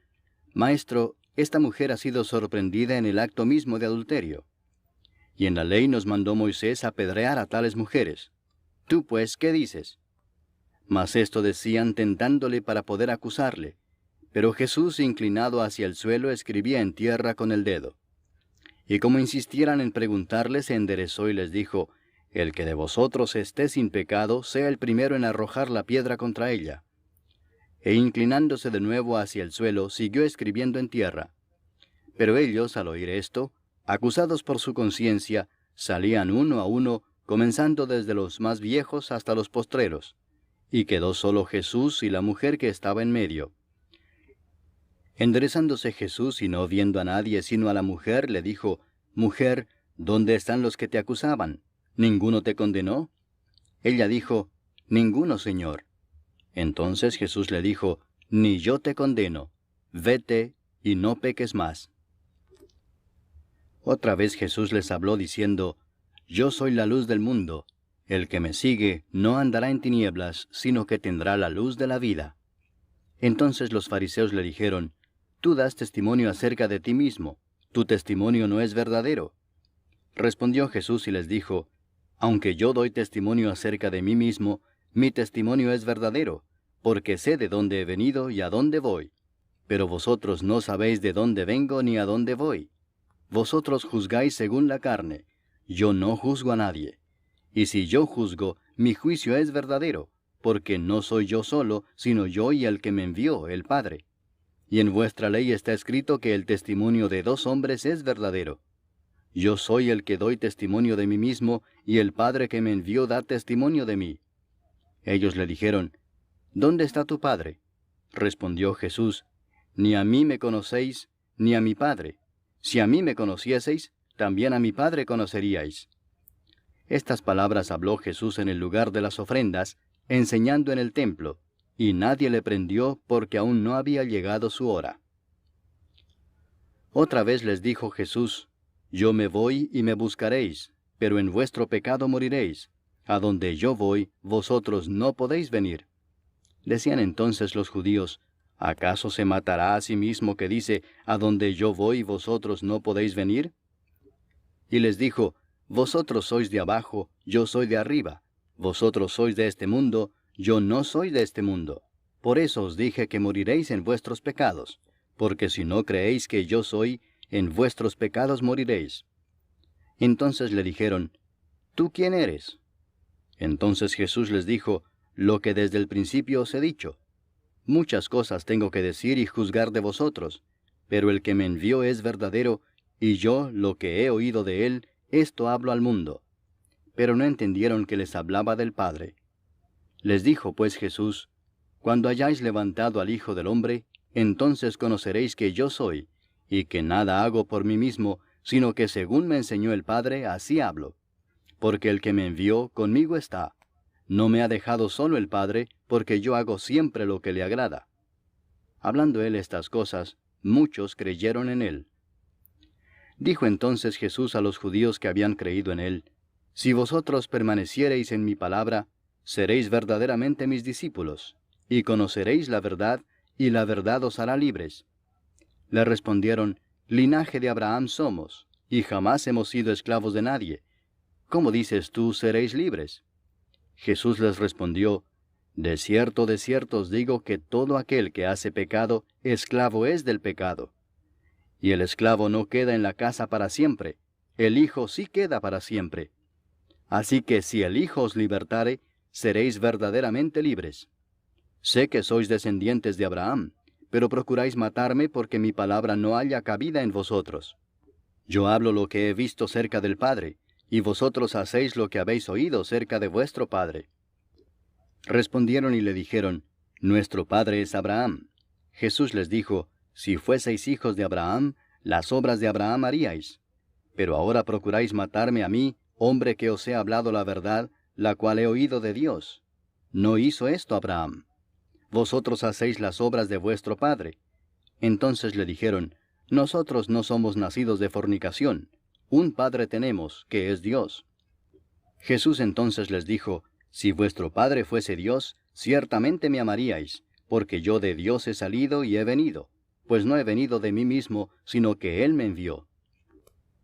Maestro, esta mujer ha sido sorprendida en el acto mismo de adulterio. Y en la ley nos mandó Moisés apedrear a tales mujeres. Tú pues, ¿qué dices? Mas esto decían tentándole para poder acusarle. Pero Jesús, inclinado hacia el suelo, escribía en tierra con el dedo. Y como insistieran en preguntarle, se enderezó y les dijo, El que de vosotros esté sin pecado, sea el primero en arrojar la piedra contra ella. E inclinándose de nuevo hacia el suelo, siguió escribiendo en tierra. Pero ellos, al oír esto, acusados por su conciencia, salían uno a uno, comenzando desde los más viejos hasta los postreros. Y quedó solo Jesús y la mujer que estaba en medio. Enderezándose Jesús y no viendo a nadie sino a la mujer, le dijo, Mujer, ¿dónde están los que te acusaban? ¿Ninguno te condenó? Ella dijo, Ninguno, Señor. Entonces Jesús le dijo, Ni yo te condeno. Vete y no peques más. Otra vez Jesús les habló diciendo, Yo soy la luz del mundo. El que me sigue no andará en tinieblas, sino que tendrá la luz de la vida. Entonces los fariseos le dijeron, Tú das testimonio acerca de ti mismo, tu testimonio no es verdadero. Respondió Jesús y les dijo, Aunque yo doy testimonio acerca de mí mismo, mi testimonio es verdadero, porque sé de dónde he venido y a dónde voy. Pero vosotros no sabéis de dónde vengo ni a dónde voy. Vosotros juzgáis según la carne, yo no juzgo a nadie. Y si yo juzgo, mi juicio es verdadero, porque no soy yo solo, sino yo y el que me envió, el Padre. Y en vuestra ley está escrito que el testimonio de 2 hombres es verdadero. Yo soy el que doy testimonio de mí mismo, y el Padre que me envió da testimonio de mí. Ellos le dijeron, ¿dónde está tu Padre? Respondió Jesús, ni a mí me conocéis, ni a mi Padre. Si a mí me conocieseis, también a mi Padre conoceríais. Estas palabras habló Jesús en el lugar de las ofrendas, enseñando en el templo, y nadie le prendió porque aún no había llegado su hora. Otra vez les dijo Jesús, yo me voy y me buscaréis, pero en vuestro pecado moriréis. A donde yo voy, vosotros no podéis venir. Decían entonces los judíos, ¿acaso se matará a sí mismo que dice, a donde yo voy, vosotros no podéis venir? Y les dijo, vosotros sois de abajo, yo soy de arriba. Vosotros sois de este mundo, yo no soy de este mundo. Por eso os dije que moriréis en vuestros pecados, porque si no creéis que yo soy, en vuestros pecados moriréis. Entonces le dijeron, ¿tú quién eres? Entonces Jesús les dijo, lo que desde el principio os he dicho. Muchas cosas tengo que decir y juzgar de vosotros, pero el que me envió es verdadero, y yo, lo que he oído de él, esto hablo al mundo. Pero no entendieron que les hablaba del Padre. Les dijo pues Jesús, cuando hayáis levantado al Hijo del Hombre, entonces conoceréis que yo soy, y que nada hago por mí mismo, sino que según me enseñó el Padre, así hablo. Porque el que me envió conmigo está. No me ha dejado solo el Padre, porque yo hago siempre lo que le agrada. Hablando él estas cosas, muchos creyeron en él. Dijo entonces Jesús a los judíos que habían creído en él, si vosotros permaneciereis en mi palabra, seréis verdaderamente mis discípulos, y conoceréis la verdad, y la verdad os hará libres. Le respondieron, linaje de Abraham somos, y jamás hemos sido esclavos de nadie. ¿Cómo dices tú, seréis libres? Jesús les respondió, de cierto os digo que todo aquel que hace pecado, esclavo es del pecado. Y el esclavo no queda en la casa para siempre, el Hijo sí queda para siempre. Así que si el Hijo os libertare, seréis verdaderamente libres. Sé que sois descendientes de Abraham, pero procuráis matarme porque mi palabra no haya cabida en vosotros. Yo hablo lo que he visto cerca del Padre, y vosotros hacéis lo que habéis oído cerca de vuestro padre. Respondieron y le dijeron, nuestro padre es Abraham. Jesús les dijo, si fueseis hijos de Abraham, las obras de Abraham haríais. Pero ahora procuráis matarme a mí, hombre que os he hablado la verdad, la cual he oído de Dios. No hizo esto Abraham. Vosotros hacéis las obras de vuestro padre. Entonces le dijeron, nosotros no somos nacidos de fornicación. Un Padre tenemos, que es Dios. Jesús entonces les dijo, si vuestro Padre fuese Dios, ciertamente me amaríais, porque yo de Dios he salido y he venido, pues no he venido de mí mismo, sino que Él me envió.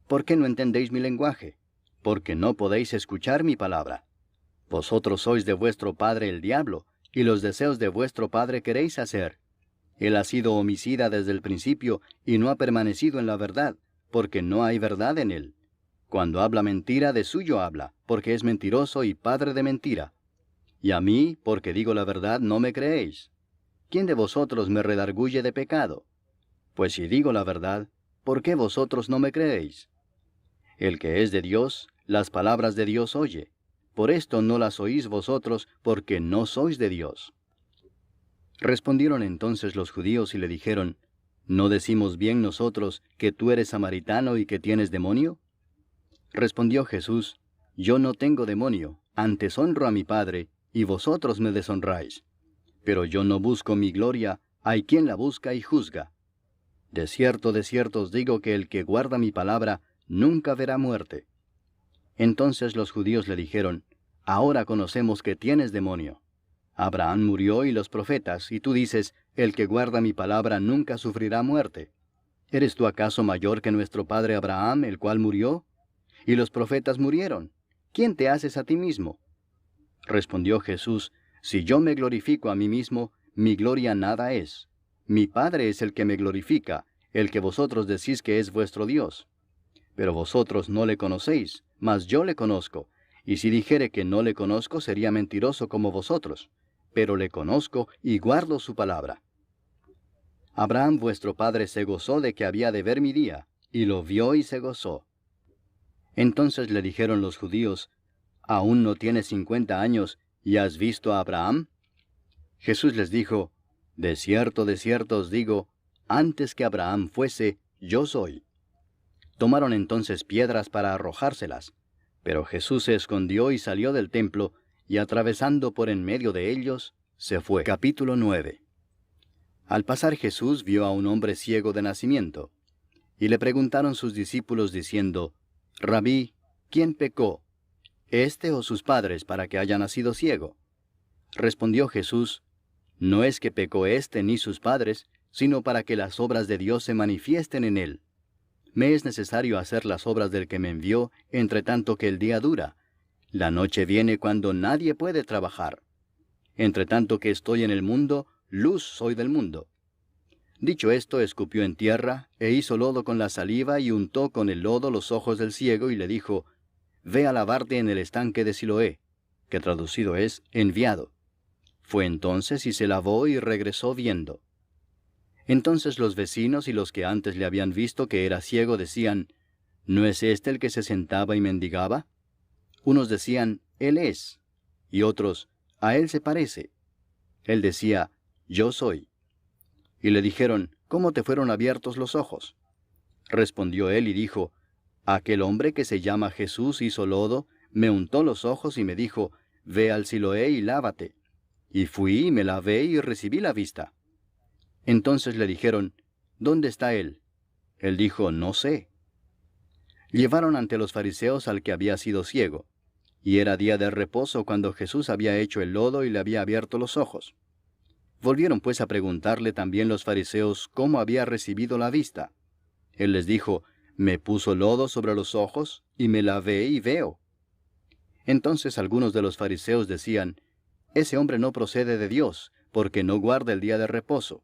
¿Por qué no entendéis mi lenguaje? Porque no podéis escuchar mi palabra. Vosotros sois de vuestro padre el diablo, y los deseos de vuestro padre queréis hacer. Él ha sido homicida desde el principio, y no ha permanecido en la verdad, porque no hay verdad en él. Cuando habla mentira, de suyo habla, porque es mentiroso y padre de mentira. Y a mí, porque digo la verdad, no me creéis. ¿Quién de vosotros me redarguye de pecado? Pues si digo la verdad, ¿por qué vosotros no me creéis? El que es de Dios, las palabras de Dios oye. Por esto no las oís vosotros, porque no sois de Dios. Respondieron entonces los judíos y le dijeron, ¿no decimos bien nosotros que tú eres samaritano y que tienes demonio? Respondió Jesús, yo no tengo demonio, antes honro a mi Padre, y vosotros me deshonráis. Pero yo no busco mi gloria, hay quien la busca y juzga. De cierto os digo que el que guarda mi palabra, nunca verá muerte. Entonces los judíos le dijeron, ahora conocemos que tienes demonio. Abraham murió y los profetas, y tú dices, el que guarda mi palabra nunca sufrirá muerte. ¿Eres tú acaso mayor que nuestro padre Abraham, el cual murió? Y los profetas murieron. ¿Quién te haces a ti mismo? Respondió Jesús, Si yo me glorifico a mí mismo, mi gloria nada es. Mi Padre es el que me glorifica, el que vosotros decís que es vuestro Dios. Pero vosotros no le conocéis, mas yo le conozco, y si dijere que no le conozco, sería mentiroso como vosotros. Pero le conozco y guardo su palabra. Abraham vuestro padre se gozó de que había de ver mi día, y lo vio y se gozó. Entonces le dijeron los judíos, ¿aún no tienes 50 años, y has visto a Abraham? Jesús les dijo, de cierto os digo, antes que Abraham fuese, yo soy. Tomaron entonces piedras para arrojárselas, pero Jesús se escondió y salió del templo, y atravesando por en medio de ellos, se fue. Capítulo 9. Al pasar Jesús vio a un hombre ciego de nacimiento, y le preguntaron sus discípulos diciendo, Rabí, ¿quién pecó, éste o sus padres, para que haya nacido ciego? Respondió Jesús, no es que pecó éste ni sus padres, sino para que las obras de Dios se manifiesten en él. Me es necesario hacer las obras del que me envió, entre tanto que el día dura. La noche viene cuando nadie puede trabajar. Entre tanto que estoy en el mundo, luz soy del mundo. Dicho esto, escupió en tierra, e hizo lodo con la saliva, y untó con el lodo los ojos del ciego, y le dijo, Ve a lavarte en el estanque de Siloé, que traducido es, enviado. Fue entonces y se lavó y regresó viendo. Entonces los vecinos y los que antes le habían visto que era ciego decían, ¿no es este el que se sentaba y mendigaba? Unos decían, Él es, y otros, a él se parece. Él decía, Yo soy. Y le dijeron, ¿cómo te fueron abiertos los ojos? Respondió él y dijo, Aquel hombre que se llama Jesús hizo lodo, me untó los ojos y me dijo, Ve al Siloé y lávate. Y fui y me lavé y recibí la vista. Entonces le dijeron, ¿dónde está él? Él dijo, no sé. Llevaron ante los fariseos al que había sido ciego, y era día de reposo cuando Jesús había hecho el lodo y le había abierto los ojos. Volvieron pues a preguntarle también los fariseos cómo había recibido la vista. Él les dijo, me puso lodo sobre los ojos, y me lavé y veo. Entonces algunos de los fariseos decían, ese hombre no procede de Dios, porque no guarda el día de reposo.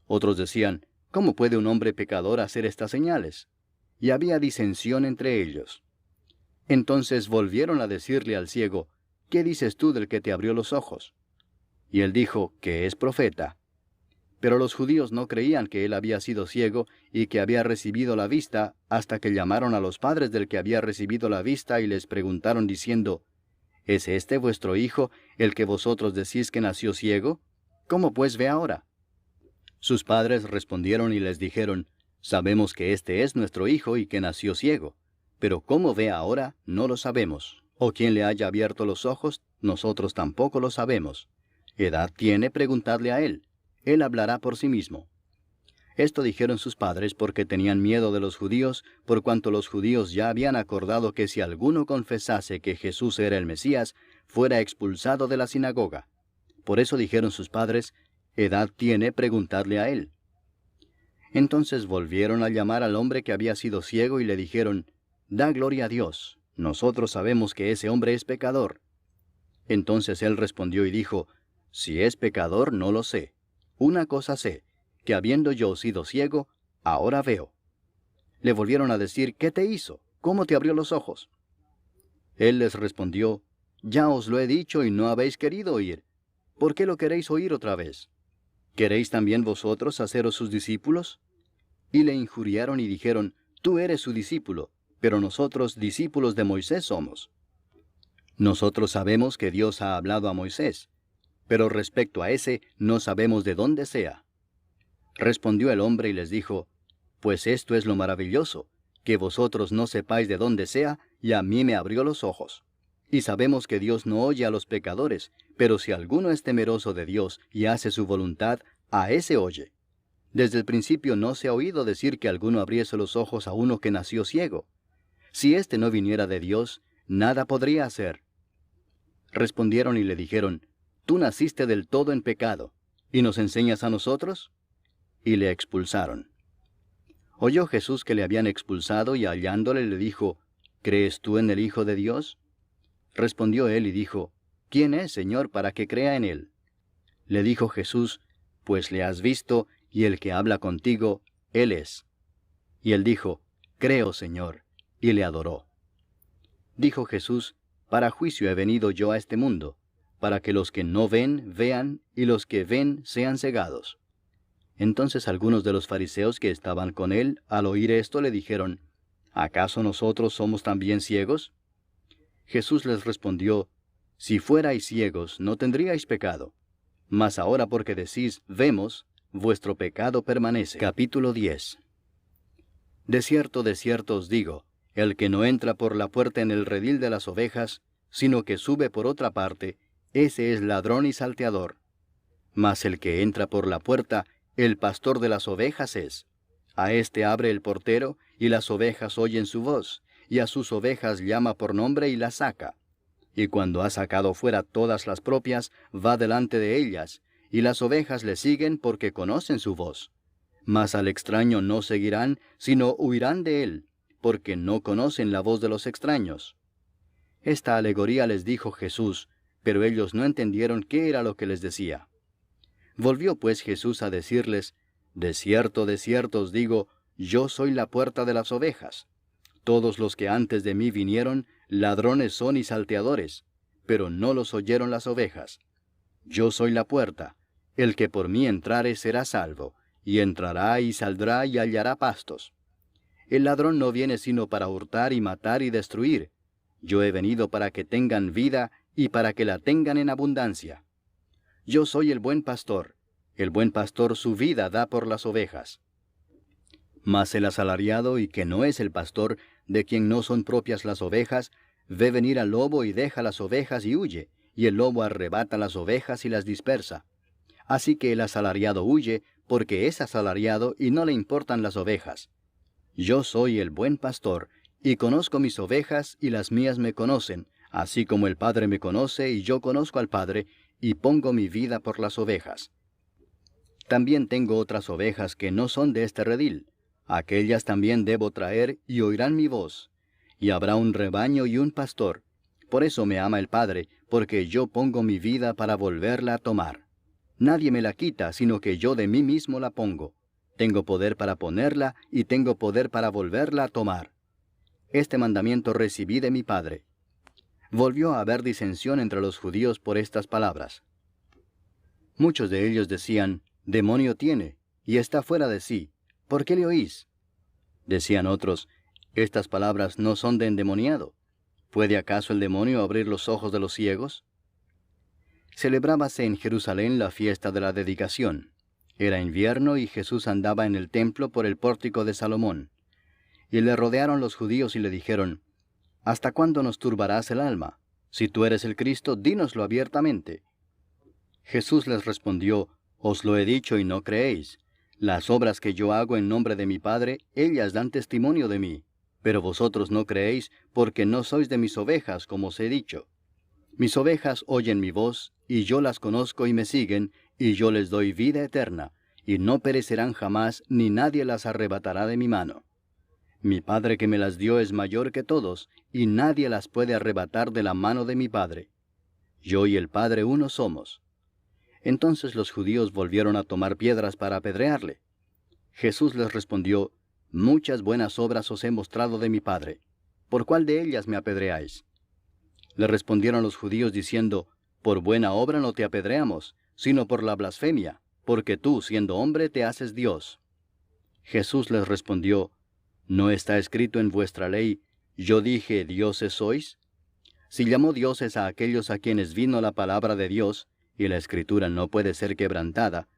Otros decían, ¿cómo puede un hombre pecador hacer estas señales? Y había disensión entre ellos. Entonces volvieron a decirle al ciego, ¿qué dices tú del que te abrió los ojos? Y él dijo, que es profeta. Pero los judíos no creían que él había sido ciego y que había recibido la vista, hasta que llamaron a los padres del que había recibido la vista y les preguntaron diciendo, ¿es este vuestro hijo, el que vosotros decís que nació ciego? ¿Cómo pues ve ahora? Sus padres respondieron y les dijeron, sabemos que este es nuestro hijo y que nació ciego, pero cómo ve ahora no lo sabemos, o quién le haya abierto los ojos, nosotros tampoco lo sabemos. ¿Edad tiene? Preguntadle a él. Él hablará por sí mismo. Esto dijeron sus padres porque tenían miedo de los judíos, por cuanto los judíos ya habían acordado que si alguno confesase que Jesús era el Mesías, fuera expulsado de la sinagoga. Por eso dijeron sus padres, ¿edad tiene? Preguntadle a él. Entonces volvieron a llamar al hombre que había sido ciego y le dijeron, da gloria a Dios, nosotros sabemos que ese hombre es pecador. Entonces él respondió y dijo, si es pecador no lo sé. Una cosa sé, que habiendo yo sido ciego, ahora veo. Le volvieron a decir, ¿qué te hizo? ¿Cómo te abrió los ojos? Él les respondió, ya os lo he dicho y no habéis querido oír. ¿Por qué lo queréis oír otra vez? ¿Queréis también vosotros haceros sus discípulos? Y le injuriaron y dijeron, tú eres su discípulo, pero nosotros discípulos de Moisés somos. Nosotros sabemos que Dios ha hablado a Moisés, pero respecto a ese no sabemos de dónde sea. Respondió el hombre y les dijo, pues esto es lo maravilloso, que vosotros no sepáis de dónde sea, y a mí me abrió los ojos. Y sabemos que Dios no oye a los pecadores, pero si alguno es temeroso de Dios y hace su voluntad, a ese oye. Desde el principio no se ha oído decir que alguno abriese los ojos a uno que nació ciego. Si éste no viniera de Dios, nada podría hacer. Respondieron y le dijeron, tú naciste del todo en pecado, ¿y nos enseñas a nosotros? Y le expulsaron. Oyó Jesús que le habían expulsado y hallándole le dijo, ¿crees tú en el Hijo de Dios? Respondió él y dijo, ¿quién es, Señor, para que crea en él? Le dijo Jesús, pues le has visto, y el que habla contigo, él es. Y él dijo, creo, Señor, y le adoró. Dijo Jesús, para juicio he venido yo a este mundo, para que los que no ven, vean, y los que ven, sean cegados. Entonces algunos de los fariseos que estaban con él, al oír esto, le dijeron, ¿acaso nosotros somos también ciegos? Jesús les respondió, si fuerais ciegos, no tendríais pecado. Mas ahora porque decís, vemos, vuestro pecado permanece. Capítulo 10. De cierto os digo, el que no entra por la puerta en el redil de las ovejas, sino que sube por otra parte, ese es ladrón y salteador. Mas el que entra por la puerta, el pastor de las ovejas es. A éste abre el portero, y las ovejas oyen su voz, y a sus ovejas llama por nombre y las saca. Y cuando ha sacado fuera todas las propias, va delante de ellas, y las ovejas le siguen porque conocen su voz. Mas al extraño no seguirán, sino huirán de él, porque no conocen la voz de los extraños. Esta alegoría les dijo Jesús, pero ellos no entendieron qué era lo que les decía. Volvió pues Jesús a decirles, de cierto os digo, yo soy la puerta de las ovejas. Todos los que antes de mí vinieron, ladrones son y salteadores, pero no los oyeron las ovejas. Yo soy la puerta, el que por mí entrare será salvo, y entrará y saldrá y hallará pastos. El ladrón no viene sino para hurtar y matar y destruir. Yo he venido para que tengan vida y para que la tengan en abundancia. Yo soy el buen pastor su vida da por las ovejas. Mas el asalariado y que no es el pastor, de quien no son propias las ovejas, ve venir al lobo y deja las ovejas y huye, y el lobo arrebata las ovejas y las dispersa. Así que el asalariado huye, porque es asalariado y no le importan las ovejas. Yo soy el buen pastor, y conozco mis ovejas, y las mías me conocen, así como el Padre me conoce, y yo conozco al Padre, y pongo mi vida por las ovejas. También tengo otras ovejas que no son de este redil. Aquellas también debo traer, y oirán mi voz. Y habrá un rebaño y un pastor. Por eso me ama el Padre, porque yo pongo mi vida para volverla a tomar. Nadie me la quita, sino que yo de mí mismo la pongo. Tengo poder para ponerla, y tengo poder para volverla a tomar. Este mandamiento recibí de mi Padre. Volvió a haber disensión entre los judíos por estas palabras. Muchos de ellos decían, demonio tiene, y está fuera de sí. ¿Por qué le oís? Decían otros, estas palabras no son de endemoniado. ¿Puede acaso el demonio abrir los ojos de los ciegos? Celebrábase en Jerusalén la fiesta de la dedicación. Era invierno y Jesús andaba en el templo por el pórtico de Salomón. Y le rodearon los judíos y le dijeron, ¿hasta cuándo nos turbarás el alma? Si tú eres el Cristo, dínoslo abiertamente. Jesús les respondió, os lo he dicho y no creéis. Las obras que yo hago en nombre de mi Padre, ellas dan testimonio de mí. Pero vosotros no creéis, porque no sois de mis ovejas, como os he dicho. Mis ovejas oyen mi voz, y yo las conozco y me siguen, y yo les doy vida eterna, y no perecerán jamás, ni nadie las arrebatará de mi mano. Mi Padre que me las dio es mayor que todos, y nadie las puede arrebatar de la mano de mi Padre. Yo y el Padre uno somos. Entonces los judíos volvieron a tomar piedras para apedrearle. Jesús les respondió, muchas buenas obras os he mostrado de mi Padre. ¿Por cuál de ellas me apedreáis? Le respondieron los judíos diciendo, por buena obra no te apedreamos, sino por la blasfemia, porque tú, siendo hombre, te haces Dios. Jesús les respondió, ¿no está escrito en vuestra ley, yo dije, dioses sois? Si llamó dioses a aquellos a quienes vino la palabra de Dios, y la Escritura no puede ser quebrantada,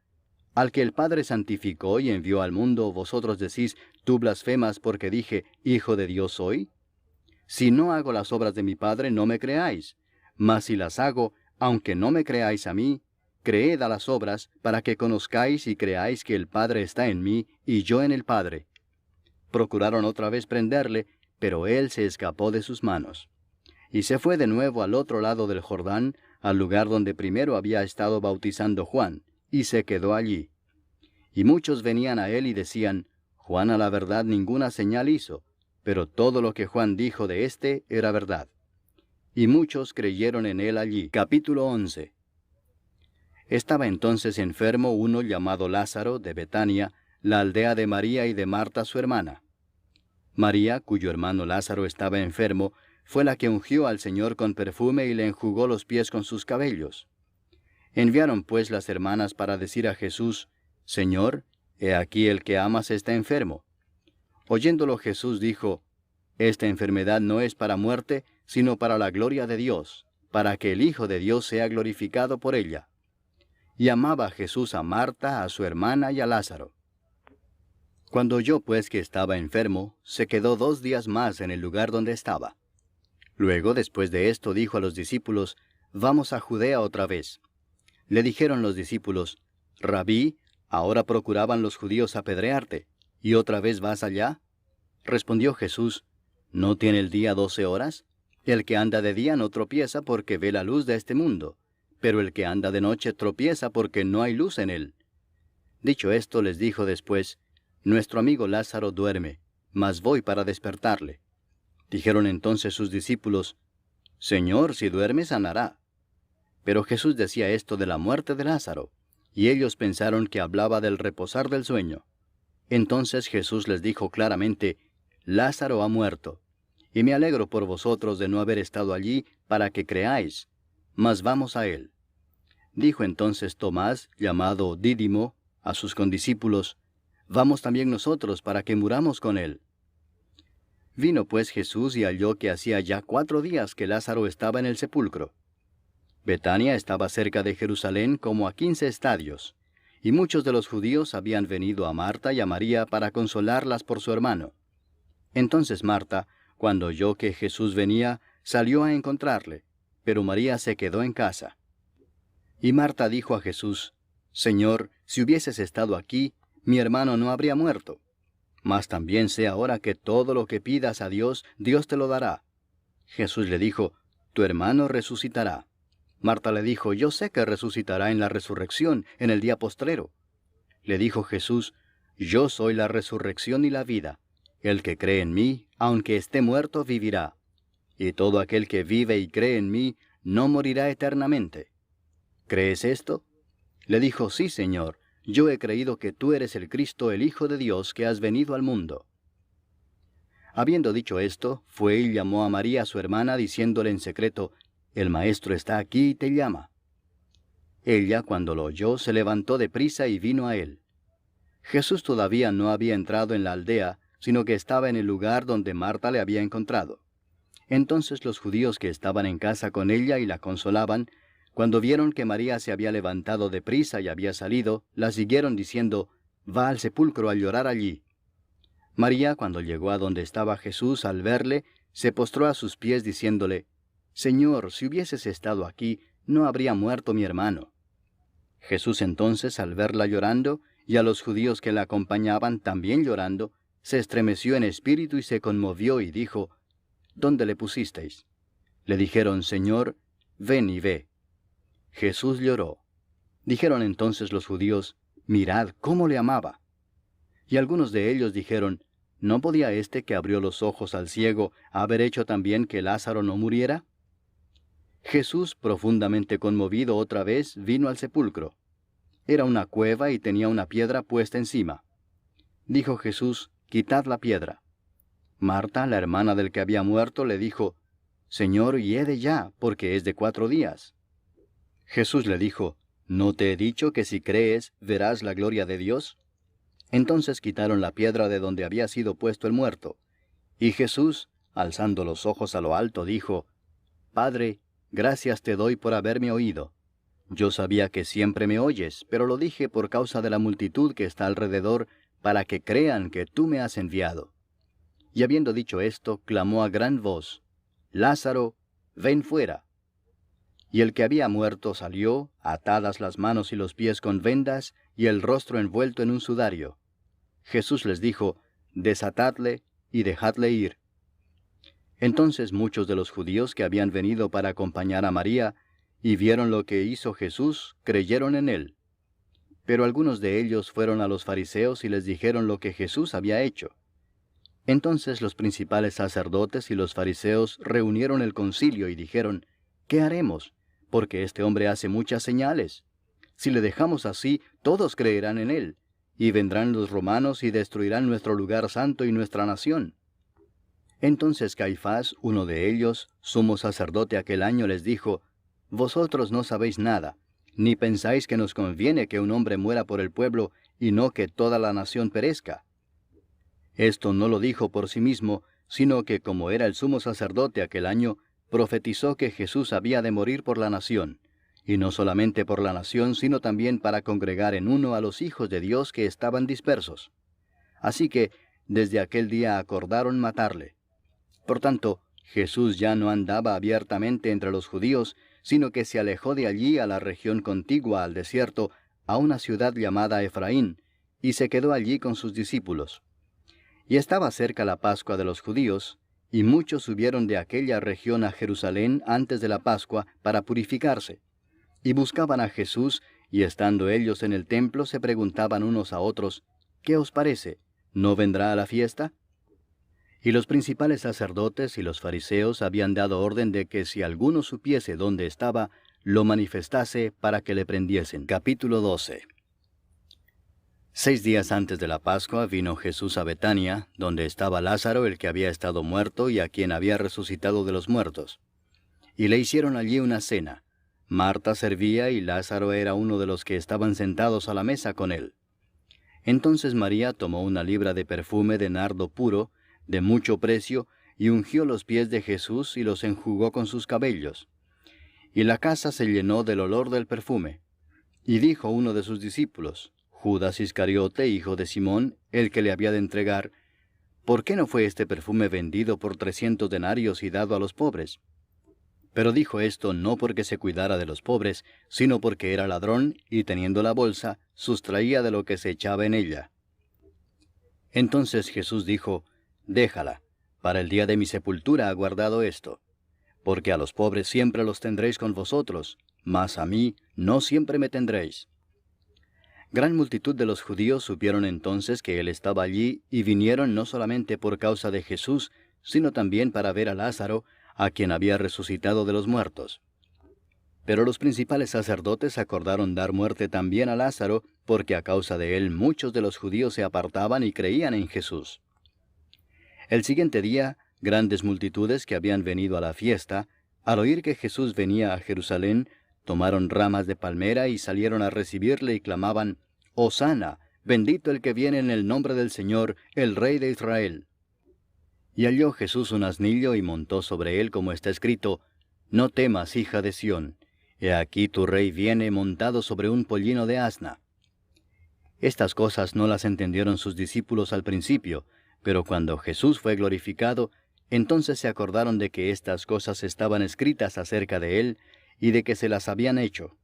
al que el Padre santificó y envió al mundo, vosotros decís, tú blasfemas porque dije, Hijo de Dios soy. Si no hago las obras de mi Padre, no me creáis. Mas si las hago, aunque no me creáis a mí, creed a las obras, para que conozcáis y creáis que el Padre está en mí, y yo en el Padre. Procuraron otra vez prenderle, pero él se escapó de sus manos. Y se fue de nuevo al otro lado del Jordán, al lugar donde primero había estado bautizando Juan, y se quedó allí. Y muchos venían a él y decían, Juan a la verdad ninguna señal hizo, pero todo lo que Juan dijo de éste era verdad. y muchos creyeron en él allí. Capítulo 11. Estaba entonces enfermo uno llamado Lázaro de Betania, la aldea de María y de Marta su hermana. María, cuyo hermano Lázaro estaba enfermo, fue la que ungió al Señor con perfume y le enjugó los pies con sus cabellos. Enviaron pues las hermanas para decir a Jesús: Señor, he aquí el que amas está enfermo. Oyéndolo Jesús dijo: Esta enfermedad no es para muerte, sino para la gloria de Dios, para que el Hijo de Dios sea glorificado por ella. Y amaba Jesús a Marta, a su hermana y a Lázaro. Cuando oyó pues que estaba enfermo, se quedó 2 días más en el lugar donde estaba. Luego, después de esto, dijo a los discípulos: Vamos a Judea otra vez. Le dijeron los discípulos: Rabí, ahora procuraban los judíos apedrearte, ¿y otra vez vas allá? Respondió Jesús: ¿No tiene el día 12 horas? El que anda de día no tropieza porque ve la luz de este mundo, pero el que anda de noche tropieza porque no hay luz en él. Dicho esto, les dijo después: Nuestro amigo Lázaro duerme, mas voy para despertarle. Dijeron entonces sus discípulos: Señor, si duerme, sanará. Pero Jesús decía esto de la muerte de Lázaro, y ellos pensaron que hablaba del reposar del sueño. Entonces Jesús les dijo claramente: Lázaro ha muerto, y me alegro por vosotros de no haber estado allí para que creáis, mas vamos a él. Dijo entonces Tomás, llamado Dídimo, a sus condiscípulos: Vamos también nosotros para que muramos con él. Vino pues Jesús y halló que hacía ya 4 días que Lázaro estaba en el sepulcro. Betania estaba cerca de Jerusalén como a 15 estadios, y muchos de los judíos habían venido a Marta y a María para consolarlas por su hermano. Entonces Marta, cuando oyó que Jesús venía, salió a encontrarle, pero María se quedó en casa. Y Marta dijo a Jesús: Señor, si hubieses estado aquí, mi hermano no habría muerto. Mas también sé ahora que todo lo que pidas a Dios, Dios te lo dará. Jesús le dijo: Tu hermano resucitará. Marta le dijo: Yo sé que resucitará en la resurrección, en el día postrero. Le dijo Jesús: Yo soy la resurrección y la vida. El que cree en mí, aunque esté muerto, vivirá. Y todo aquel que vive y cree en mí, no morirá eternamente. ¿Crees esto? Le dijo: Sí, Señor. Yo he creído que tú eres el Cristo, el Hijo de Dios, que has venido al mundo. Habiendo dicho esto, fue y llamó a María su hermana, diciéndole en secreto: El Maestro está aquí y te llama. Ella, cuando lo oyó, se levantó de prisa y vino a él. Jesús todavía no había entrado en la aldea, sino que estaba en el lugar donde Marta le había encontrado. Entonces los judíos que estaban en casa con ella y la consolaban, cuando vieron que María se había levantado de prisa y había salido, la siguieron diciendo: Va al sepulcro a llorar allí. María, cuando llegó a donde estaba Jesús, al verle, se postró a sus pies diciéndole: Señor, si hubieses estado aquí, no habría muerto mi hermano. Jesús entonces, al verla llorando, y a los judíos que la acompañaban también llorando, se estremeció en espíritu y se conmovió y dijo: ¿Dónde le pusisteis? Le dijeron: Señor, ven y ve. Jesús lloró. Dijeron entonces los judíos: Mirad cómo le amaba. Y algunos de ellos dijeron: ¿No podía éste que abrió los ojos al ciego haber hecho también que Lázaro no muriera? Jesús, profundamente conmovido otra vez, vino al sepulcro. Era una cueva y tenía una piedra puesta encima. Dijo Jesús: Quitad la piedra. Marta, la hermana del que había muerto, le dijo: Señor, hiede ya, porque es de 4 días. Jesús le dijo: ¿No te he dicho que si crees, verás la gloria de Dios? Entonces quitaron la piedra de donde había sido puesto el muerto. Y Jesús, alzando los ojos a lo alto, dijo: Padre, gracias te doy por haberme oído. Yo sabía que siempre me oyes, pero lo dije por causa de la multitud que está alrededor, para que crean que tú me has enviado. Y habiendo dicho esto, clamó a gran voz: Lázaro, ven fuera. Y el que había muerto salió, atadas las manos y los pies con vendas, y el rostro envuelto en un sudario. Jesús les dijo: Desatadle y dejadle ir. Entonces muchos de los judíos que habían venido para acompañar a María, y vieron lo que hizo Jesús, creyeron en él. Pero algunos de ellos fueron a los fariseos y les dijeron lo que Jesús había hecho. Entonces los principales sacerdotes y los fariseos reunieron el concilio y dijeron, ¿qué haremos? Porque este hombre hace muchas señales. Si le dejamos así, todos creerán en él, y vendrán los romanos y destruirán nuestro lugar santo y nuestra nación. Entonces Caifás, uno de ellos, sumo sacerdote aquel año, les dijo, Vosotros no sabéis nada, ni pensáis que nos conviene que un hombre muera por el pueblo, y no que toda la nación perezca. Esto no lo dijo por sí mismo, sino que como era el sumo sacerdote aquel año, profetizó que Jesús había de morir por la nación, y no solamente por la nación, sino también para congregar en uno a los hijos de Dios que estaban dispersos. Así que, desde aquel día acordaron matarle. Por tanto, Jesús ya no andaba abiertamente entre los judíos, sino que se alejó de allí a la región contigua al desierto, a una ciudad llamada Efraín, y se quedó allí con sus discípulos. Y estaba cerca la Pascua de los judíos, y muchos subieron de aquella región a Jerusalén antes de la Pascua para purificarse. Y buscaban a Jesús, y estando ellos en el templo se preguntaban unos a otros, ¿qué os parece? ¿No vendrá a la fiesta? Y los principales sacerdotes y los fariseos habían dado orden de que si alguno supiese dónde estaba, lo manifestase para que le prendiesen. Capítulo 12. 6 días antes de la Pascua vino Jesús a Betania, donde estaba Lázaro, el que había estado muerto y a quien había resucitado de los muertos. Y le hicieron allí una cena. Marta servía y Lázaro era uno de los que estaban sentados a la mesa con él. Entonces María tomó una libra de perfume de nardo puro, de mucho precio, y ungió los pies de Jesús y los enjugó con sus cabellos. Y la casa se llenó del olor del perfume. Y dijo uno de sus discípulos, Judas Iscariote, hijo de Simón, el que le había de entregar, ¿por qué no fue este perfume vendido por 300 denarios y dado a los pobres? Pero dijo esto no porque se cuidara de los pobres, sino porque era ladrón, y teniendo la bolsa, sustraía de lo que se echaba en ella. Entonces Jesús dijo, Déjala, para el día de mi sepultura ha guardado esto. Porque a los pobres siempre los tendréis con vosotros, mas a mí no siempre me tendréis. Gran multitud de los judíos supieron entonces que él estaba allí, y vinieron no solamente por causa de Jesús, sino también para ver a Lázaro, a quien había resucitado de los muertos. Pero los principales sacerdotes acordaron dar muerte también a Lázaro, porque a causa de él muchos de los judíos se apartaban y creían en Jesús. El siguiente día, grandes multitudes que habían venido a la fiesta, al oír que Jesús venía a Jerusalén, tomaron ramas de palmera y salieron a recibirle y clamaban, Hosana, bendito el que viene en el nombre del Señor, el Rey de Israel. Y halló Jesús un asnillo y montó sobre él, como está escrito, No temas, hija de Sión, he aquí tu rey viene montado sobre un pollino de asna. Estas cosas no las entendieron sus discípulos al principio, pero cuando Jesús fue glorificado, entonces se acordaron de que estas cosas estaban escritas acerca de él, y de que se las habían hecho.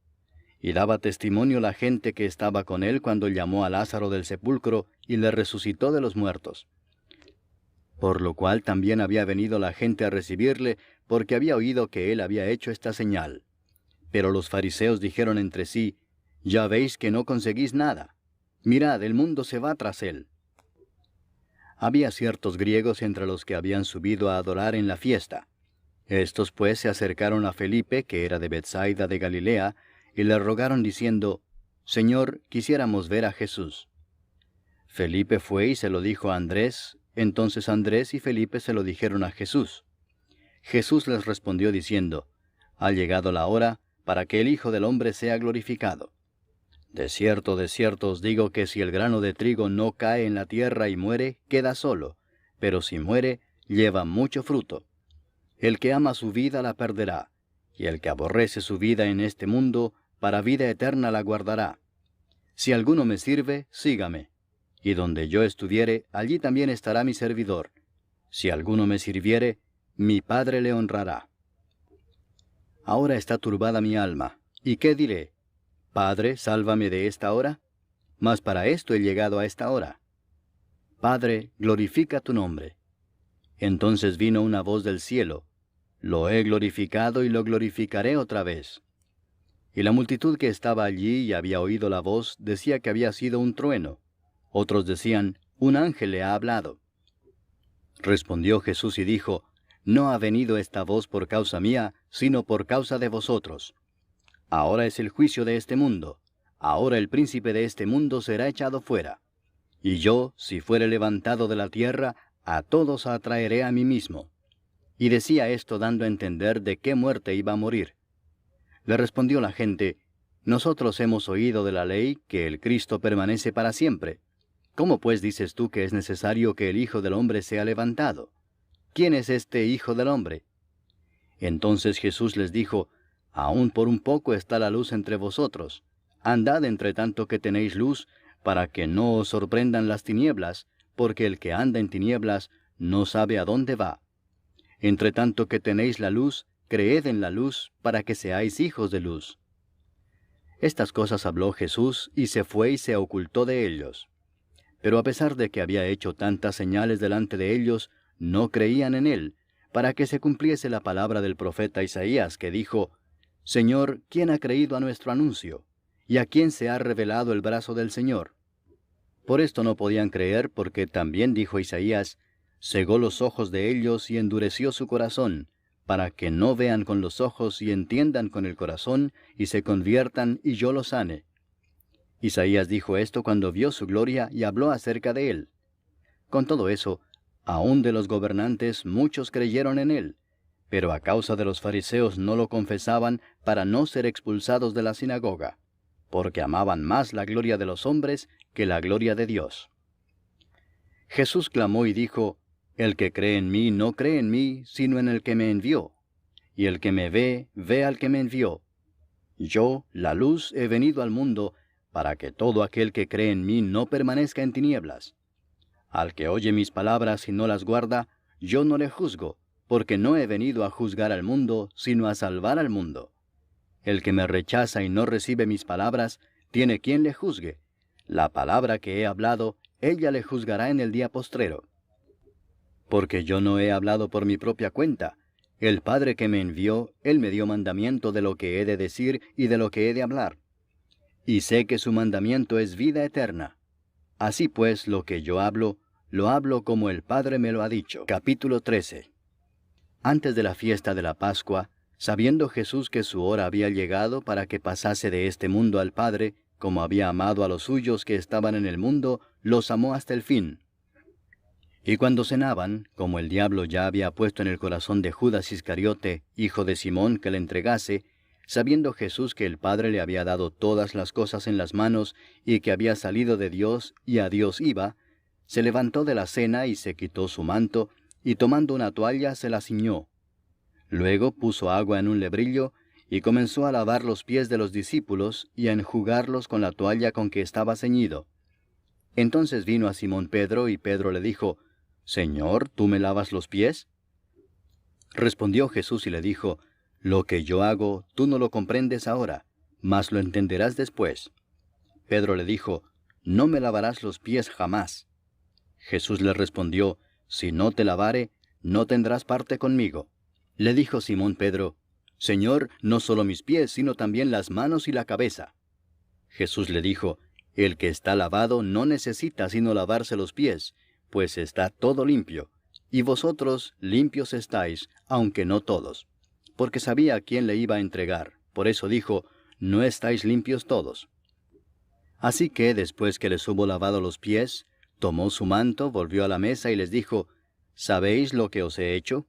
Y daba testimonio la gente que estaba con él cuando llamó a Lázaro del sepulcro y le resucitó de los muertos. Por lo cual también había venido la gente a recibirle, porque había oído que él había hecho esta señal. Pero los fariseos dijeron entre sí, Ya veis que no conseguís nada. Mirad, el mundo se va tras él. Había ciertos griegos entre los que habían subido a adorar en la fiesta. Estos pues se acercaron a Felipe, que era de Betsaida de Galilea, y le rogaron diciendo, Señor, quisiéramos ver a Jesús. Felipe fue y se lo dijo a Andrés, entonces Andrés y Felipe se lo dijeron a Jesús. Jesús les respondió diciendo, Ha llegado la hora para que el Hijo del Hombre sea glorificado. De cierto os digo que si el grano de trigo no cae en la tierra y muere, queda solo, pero si muere, lleva mucho fruto. El que ama su vida la perderá, y el que aborrece su vida en este mundo, para vida eterna la guardará. Si alguno me sirve, sígame, y donde yo estuviere, allí también estará mi servidor. Si alguno me sirviere, mi Padre le honrará. Ahora está turbada mi alma, ¿y qué diré? Padre, sálvame de esta hora. Mas para esto he llegado a esta hora. Padre, glorifica tu nombre. Entonces vino una voz del cielo, Lo he glorificado y lo glorificaré otra vez. Y la multitud que estaba allí y había oído la voz decía que había sido un trueno. Otros decían, Un ángel le ha hablado. Respondió Jesús y dijo, No ha venido esta voz por causa mía, sino por causa de vosotros. Ahora es el juicio de este mundo. Ahora el príncipe de este mundo será echado fuera. Y yo, si fuere levantado de la tierra, a todos atraeré a mí mismo. Y decía esto dando a entender de qué muerte iba a morir. Le respondió la gente, Nosotros hemos oído de la ley que el Cristo permanece para siempre. ¿Cómo pues dices tú que es necesario que el Hijo del Hombre sea levantado? ¿Quién es este Hijo del Hombre? Entonces Jesús les dijo, Aún por un poco está la luz entre vosotros. Andad entre tanto que tenéis luz, para que no os sorprendan las tinieblas, porque el que anda en tinieblas no sabe a dónde va. Entre tanto que tenéis la luz, creed en la luz, para que seáis hijos de luz. Estas cosas habló Jesús, y se fue y se ocultó de ellos. Pero a pesar de que había hecho tantas señales delante de ellos, no creían en él, para que se cumpliese la palabra del profeta Isaías, que dijo, Señor, ¿quién ha creído a nuestro anuncio? ¿Y a quién se ha revelado el brazo del Señor? Por esto no podían creer, porque también dijo Isaías, cegó los ojos de ellos y endureció su corazón, para que no vean con los ojos y entiendan con el corazón, y se conviertan y yo los sane. Isaías dijo esto cuando vio su gloria y habló acerca de él. Con todo eso, aun de los gobernantes muchos creyeron en él, pero a causa de los fariseos no lo confesaban para no ser expulsados de la sinagoga, porque amaban más la gloria de los hombres que la gloria de Dios. Jesús clamó y dijo, El que cree en mí no cree en mí, sino en el que me envió. Y el que me ve, ve al que me envió. Yo, la luz, he venido al mundo, para que todo aquel que cree en mí no permanezca en tinieblas. Al que oye mis palabras y no las guarda, yo no le juzgo, porque no he venido a juzgar al mundo, sino a salvar al mundo. El que me rechaza y no recibe mis palabras, tiene quien le juzgue. La palabra que he hablado, ella le juzgará en el día postrero. Porque yo no he hablado por mi propia cuenta. El Padre que me envió, Él me dio mandamiento de lo que he de decir y de lo que he de hablar. Y sé que su mandamiento es vida eterna. Así pues, lo que yo hablo, lo hablo como el Padre me lo ha dicho. Capítulo 13. Antes de la fiesta de la Pascua, sabiendo Jesús que su hora había llegado para que pasase de este mundo al Padre, como había amado a los suyos que estaban en el mundo, los amó hasta el fin. Y cuando cenaban, como el diablo ya había puesto en el corazón de Judas Iscariote, hijo de Simón, que le entregase, sabiendo Jesús que el Padre le había dado todas las cosas en las manos, y que había salido de Dios y a Dios iba, se levantó de la cena y se quitó su manto, y tomando una toalla se la ciñó. Luego puso agua en un lebrillo, y comenzó a lavar los pies de los discípulos, y a enjugarlos con la toalla con que estaba ceñido. Entonces vino a Simón Pedro, y Pedro le dijo, Señor, ¿tú me lavas los pies? Respondió Jesús y le dijo, Lo que yo hago, tú no lo comprendes ahora, mas lo entenderás después. Pedro le dijo, No me lavarás los pies jamás. Jesús le respondió, Si no te lavare, no tendrás parte conmigo. Le dijo Simón Pedro, Señor, no solo mis pies, sino también las manos y la cabeza. Jesús le dijo, El que está lavado no necesita sino lavarse los pies, pues está todo limpio, y vosotros limpios estáis, aunque no todos. Porque sabía a quién le iba a entregar, por eso dijo, No estáis limpios todos. Así que, después que les hubo lavado los pies, tomó su manto, volvió a la mesa y les dijo, ¿Sabéis lo que os he hecho?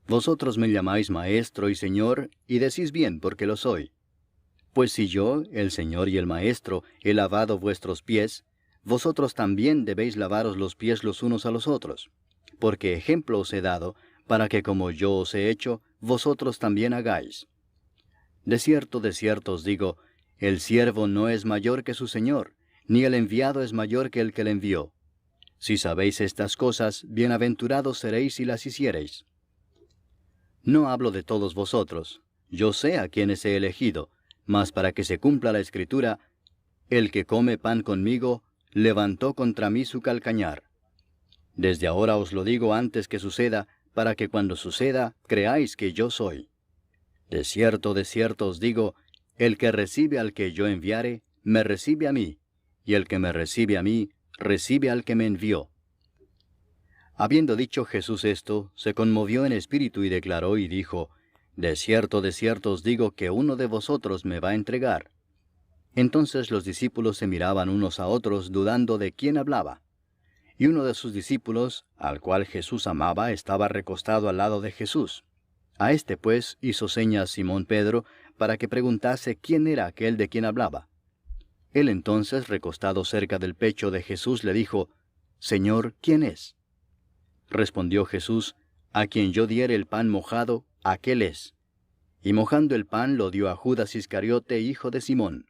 Vosotros me llamáis Maestro y Señor, y decís bien, porque lo soy. Pues si yo, el Señor y el Maestro, he lavado vuestros pies, vosotros también debéis lavaros los pies los unos a los otros. Porque ejemplo os he dado, para que como yo os he hecho, vosotros también hagáis. De cierto os digo, el siervo no es mayor que su Señor, ni el enviado es mayor que el que le envió. Si sabéis estas cosas, bienaventurados seréis si las hiciereis. No hablo de todos vosotros, yo sé a quienes he elegido, mas para que se cumpla la Escritura, el que come pan conmigo, levantó contra mí su calcañar. Desde ahora os lo digo antes que suceda, para que cuando suceda, creáis que yo soy. De cierto os digo, el que recibe al que yo enviare, me recibe a mí, y el que me recibe a mí, recibe al que me envió. Habiendo dicho Jesús esto, se conmovió en espíritu y declaró y dijo, de cierto os digo que uno de vosotros me va a entregar. Entonces los discípulos se miraban unos a otros, dudando de quién hablaba. Y uno de sus discípulos, al cual Jesús amaba, estaba recostado al lado de Jesús. A este pues hizo señas Simón Pedro, para que preguntase quién era aquel de quien hablaba. Él entonces, recostado cerca del pecho de Jesús, le dijo, Señor, ¿quién es? Respondió Jesús, a quien yo diere el pan mojado, aquel es. Y mojando el pan lo dio a Judas Iscariote, hijo de Simón.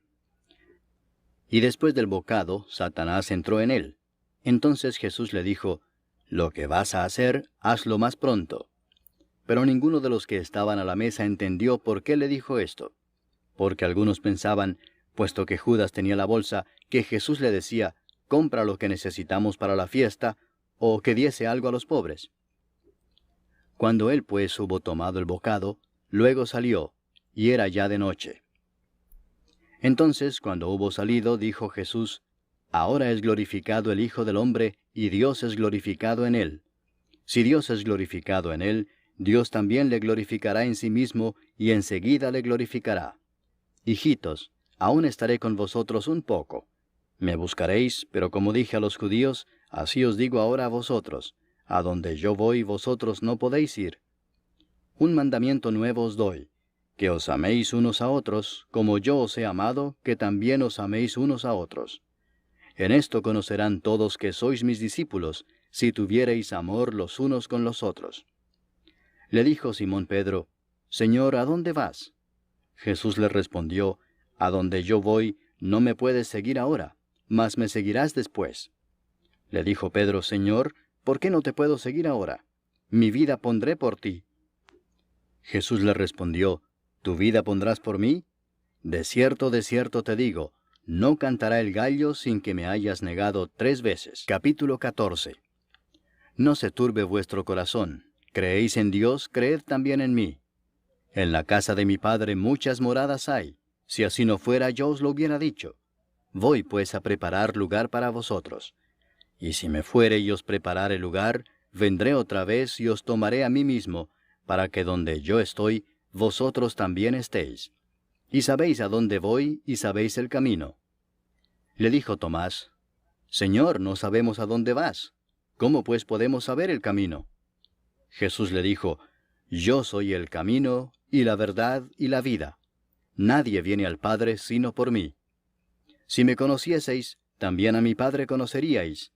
Y después del bocado, Satanás entró en él. Entonces Jesús le dijo, lo que vas a hacer, hazlo más pronto. Pero ninguno de los que estaban a la mesa entendió por qué le dijo esto. Porque algunos pensaban, puesto que Judas tenía la bolsa, que Jesús le decía, compra lo que necesitamos para la fiesta, o que diese algo a los pobres. Cuando él pues hubo tomado el bocado, luego salió, y era ya de noche. Entonces, cuando hubo salido, dijo Jesús, ahora es glorificado el Hijo del Hombre, y Dios es glorificado en él. Si Dios es glorificado en él, Dios también le glorificará en sí mismo, y enseguida le glorificará. Hijitos, aún estaré con vosotros un poco. Me buscaréis, pero como dije a los judíos, así os digo ahora a vosotros, a donde yo voy vosotros no podéis ir. Un mandamiento nuevo os doy, que os améis unos a otros, como yo os he amado, que también os améis unos a otros. En esto conocerán todos que sois mis discípulos, si tuviereis amor los unos con los otros. Le dijo Simón Pedro, Señor, ¿a dónde vas? Jesús le respondió, a donde yo voy, no me puedes seguir ahora, mas me seguirás después. Le dijo Pedro, Señor, ¿por qué no te puedo seguir ahora? Mi vida pondré por ti. Jesús le respondió, ¿tu vida pondrás por mí? De cierto te digo, no cantará el gallo sin que me hayas negado 3 veces. Capítulo 14. No se turbe vuestro corazón. Creéis en Dios, creed también en mí. En la casa de mi Padre muchas moradas hay. Si así no fuera, yo os lo hubiera dicho. Voy pues a preparar lugar para vosotros. Y si me fuere y os preparare lugar, vendré otra vez y os tomaré a mí mismo, para que donde yo estoy, vosotros también estéis. Y sabéis a dónde voy, y sabéis el camino. Le dijo Tomás, Señor, no sabemos a dónde vas. ¿Cómo pues podemos saber el camino? Jesús le dijo, Yo soy el camino, y la verdad, y la vida. Nadie viene al Padre sino por mí. Si me conocieseis, también a mi Padre conoceríais.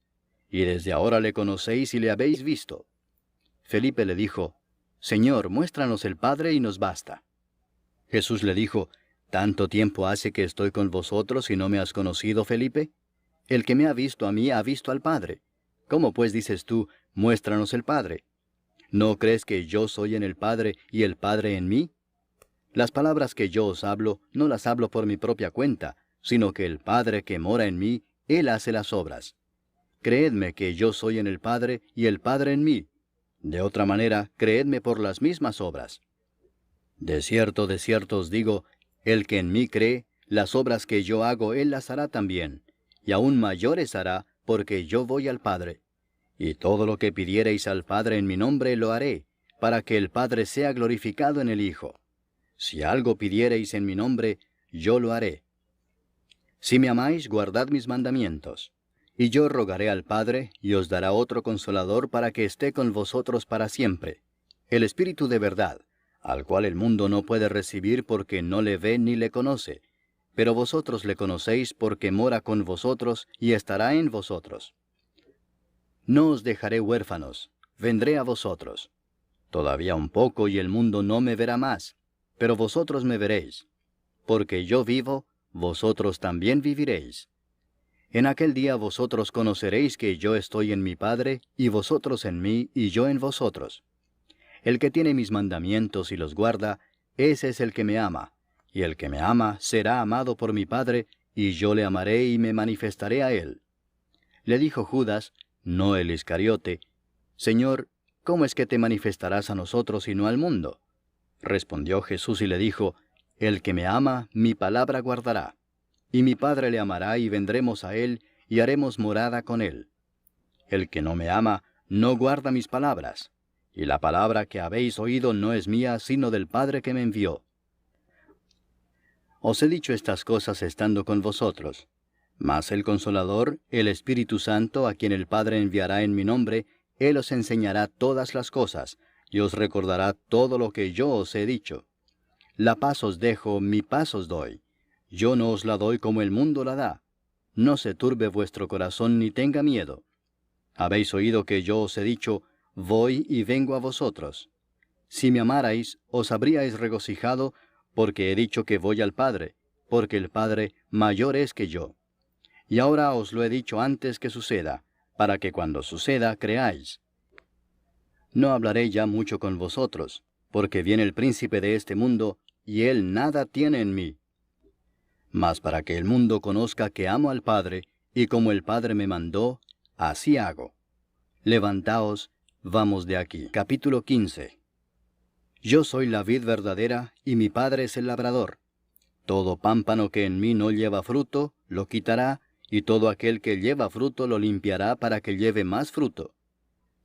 Y desde ahora le conocéis y le habéis visto. Felipe le dijo, Señor, muéstranos el Padre y nos basta. Jesús le dijo, ¿tanto tiempo hace que estoy con vosotros y no me has conocido, Felipe? El que me ha visto a mí ha visto al Padre. ¿Cómo pues dices tú, muéstranos el Padre? ¿No crees que yo soy en el Padre y el Padre en mí? Las palabras que yo os hablo, no las hablo por mi propia cuenta, sino que el Padre que mora en mí, Él hace las obras. Creedme que yo soy en el Padre y el Padre en mí. De otra manera, creedme por las mismas obras. De cierto os digo, el que en mí cree, las obras que yo hago Él las hará también, y aún mayores hará, porque yo voy al Padre. Y todo lo que pidiereis al Padre en mi nombre lo haré, para que el Padre sea glorificado en el Hijo. Si algo pidiereis en mi nombre, yo lo haré. Si me amáis, guardad mis mandamientos. Y yo rogaré al Padre, y os dará otro Consolador para que esté con vosotros para siempre, el Espíritu de verdad, al cual el mundo no puede recibir porque no le ve ni le conoce, pero vosotros le conocéis porque mora con vosotros y estará en vosotros. No os dejaré huérfanos, vendré a vosotros. Todavía un poco y el mundo no me verá más, pero vosotros me veréis. Porque yo vivo, vosotros también viviréis. En aquel día vosotros conoceréis que yo estoy en mi Padre, y vosotros en mí, y yo en vosotros. El que tiene mis mandamientos y los guarda, ese es el que me ama, y el que me ama será amado por mi Padre, y yo le amaré y me manifestaré a él. Le dijo Judas, no el Iscariote, Señor, ¿cómo es que te manifestarás a nosotros y no al mundo? Respondió Jesús y le dijo, el que me ama, mi palabra guardará. Y mi Padre le amará y vendremos a él, y haremos morada con él. El que no me ama, no guarda mis palabras, y la palabra que habéis oído no es mía, sino del Padre que me envió. Os he dicho estas cosas estando con vosotros. Mas el Consolador, el Espíritu Santo, a quien el Padre enviará en mi nombre, Él os enseñará todas las cosas, y os recordará todo lo que yo os he dicho. La paz os dejo, mi paz os doy. Yo no os la doy como el mundo la da. No se turbe vuestro corazón ni tenga miedo. Habéis oído que yo os he dicho, voy y vengo a vosotros. Si me amarais, os habríais regocijado, porque he dicho que voy al Padre, porque el Padre mayor es que yo. Y ahora os lo he dicho antes que suceda, para que cuando suceda creáis. No hablaré ya mucho con vosotros, porque viene el príncipe de este mundo, y él nada tiene en mí. Mas para que el mundo conozca que amo al Padre, y como el Padre me mandó, así hago. Levantaos, vamos de aquí. Capítulo 15. Yo soy la vid verdadera, y mi Padre es el labrador. Todo pámpano que en mí no lleva fruto, lo quitará, y todo aquel que lleva fruto lo limpiará para que lleve más fruto.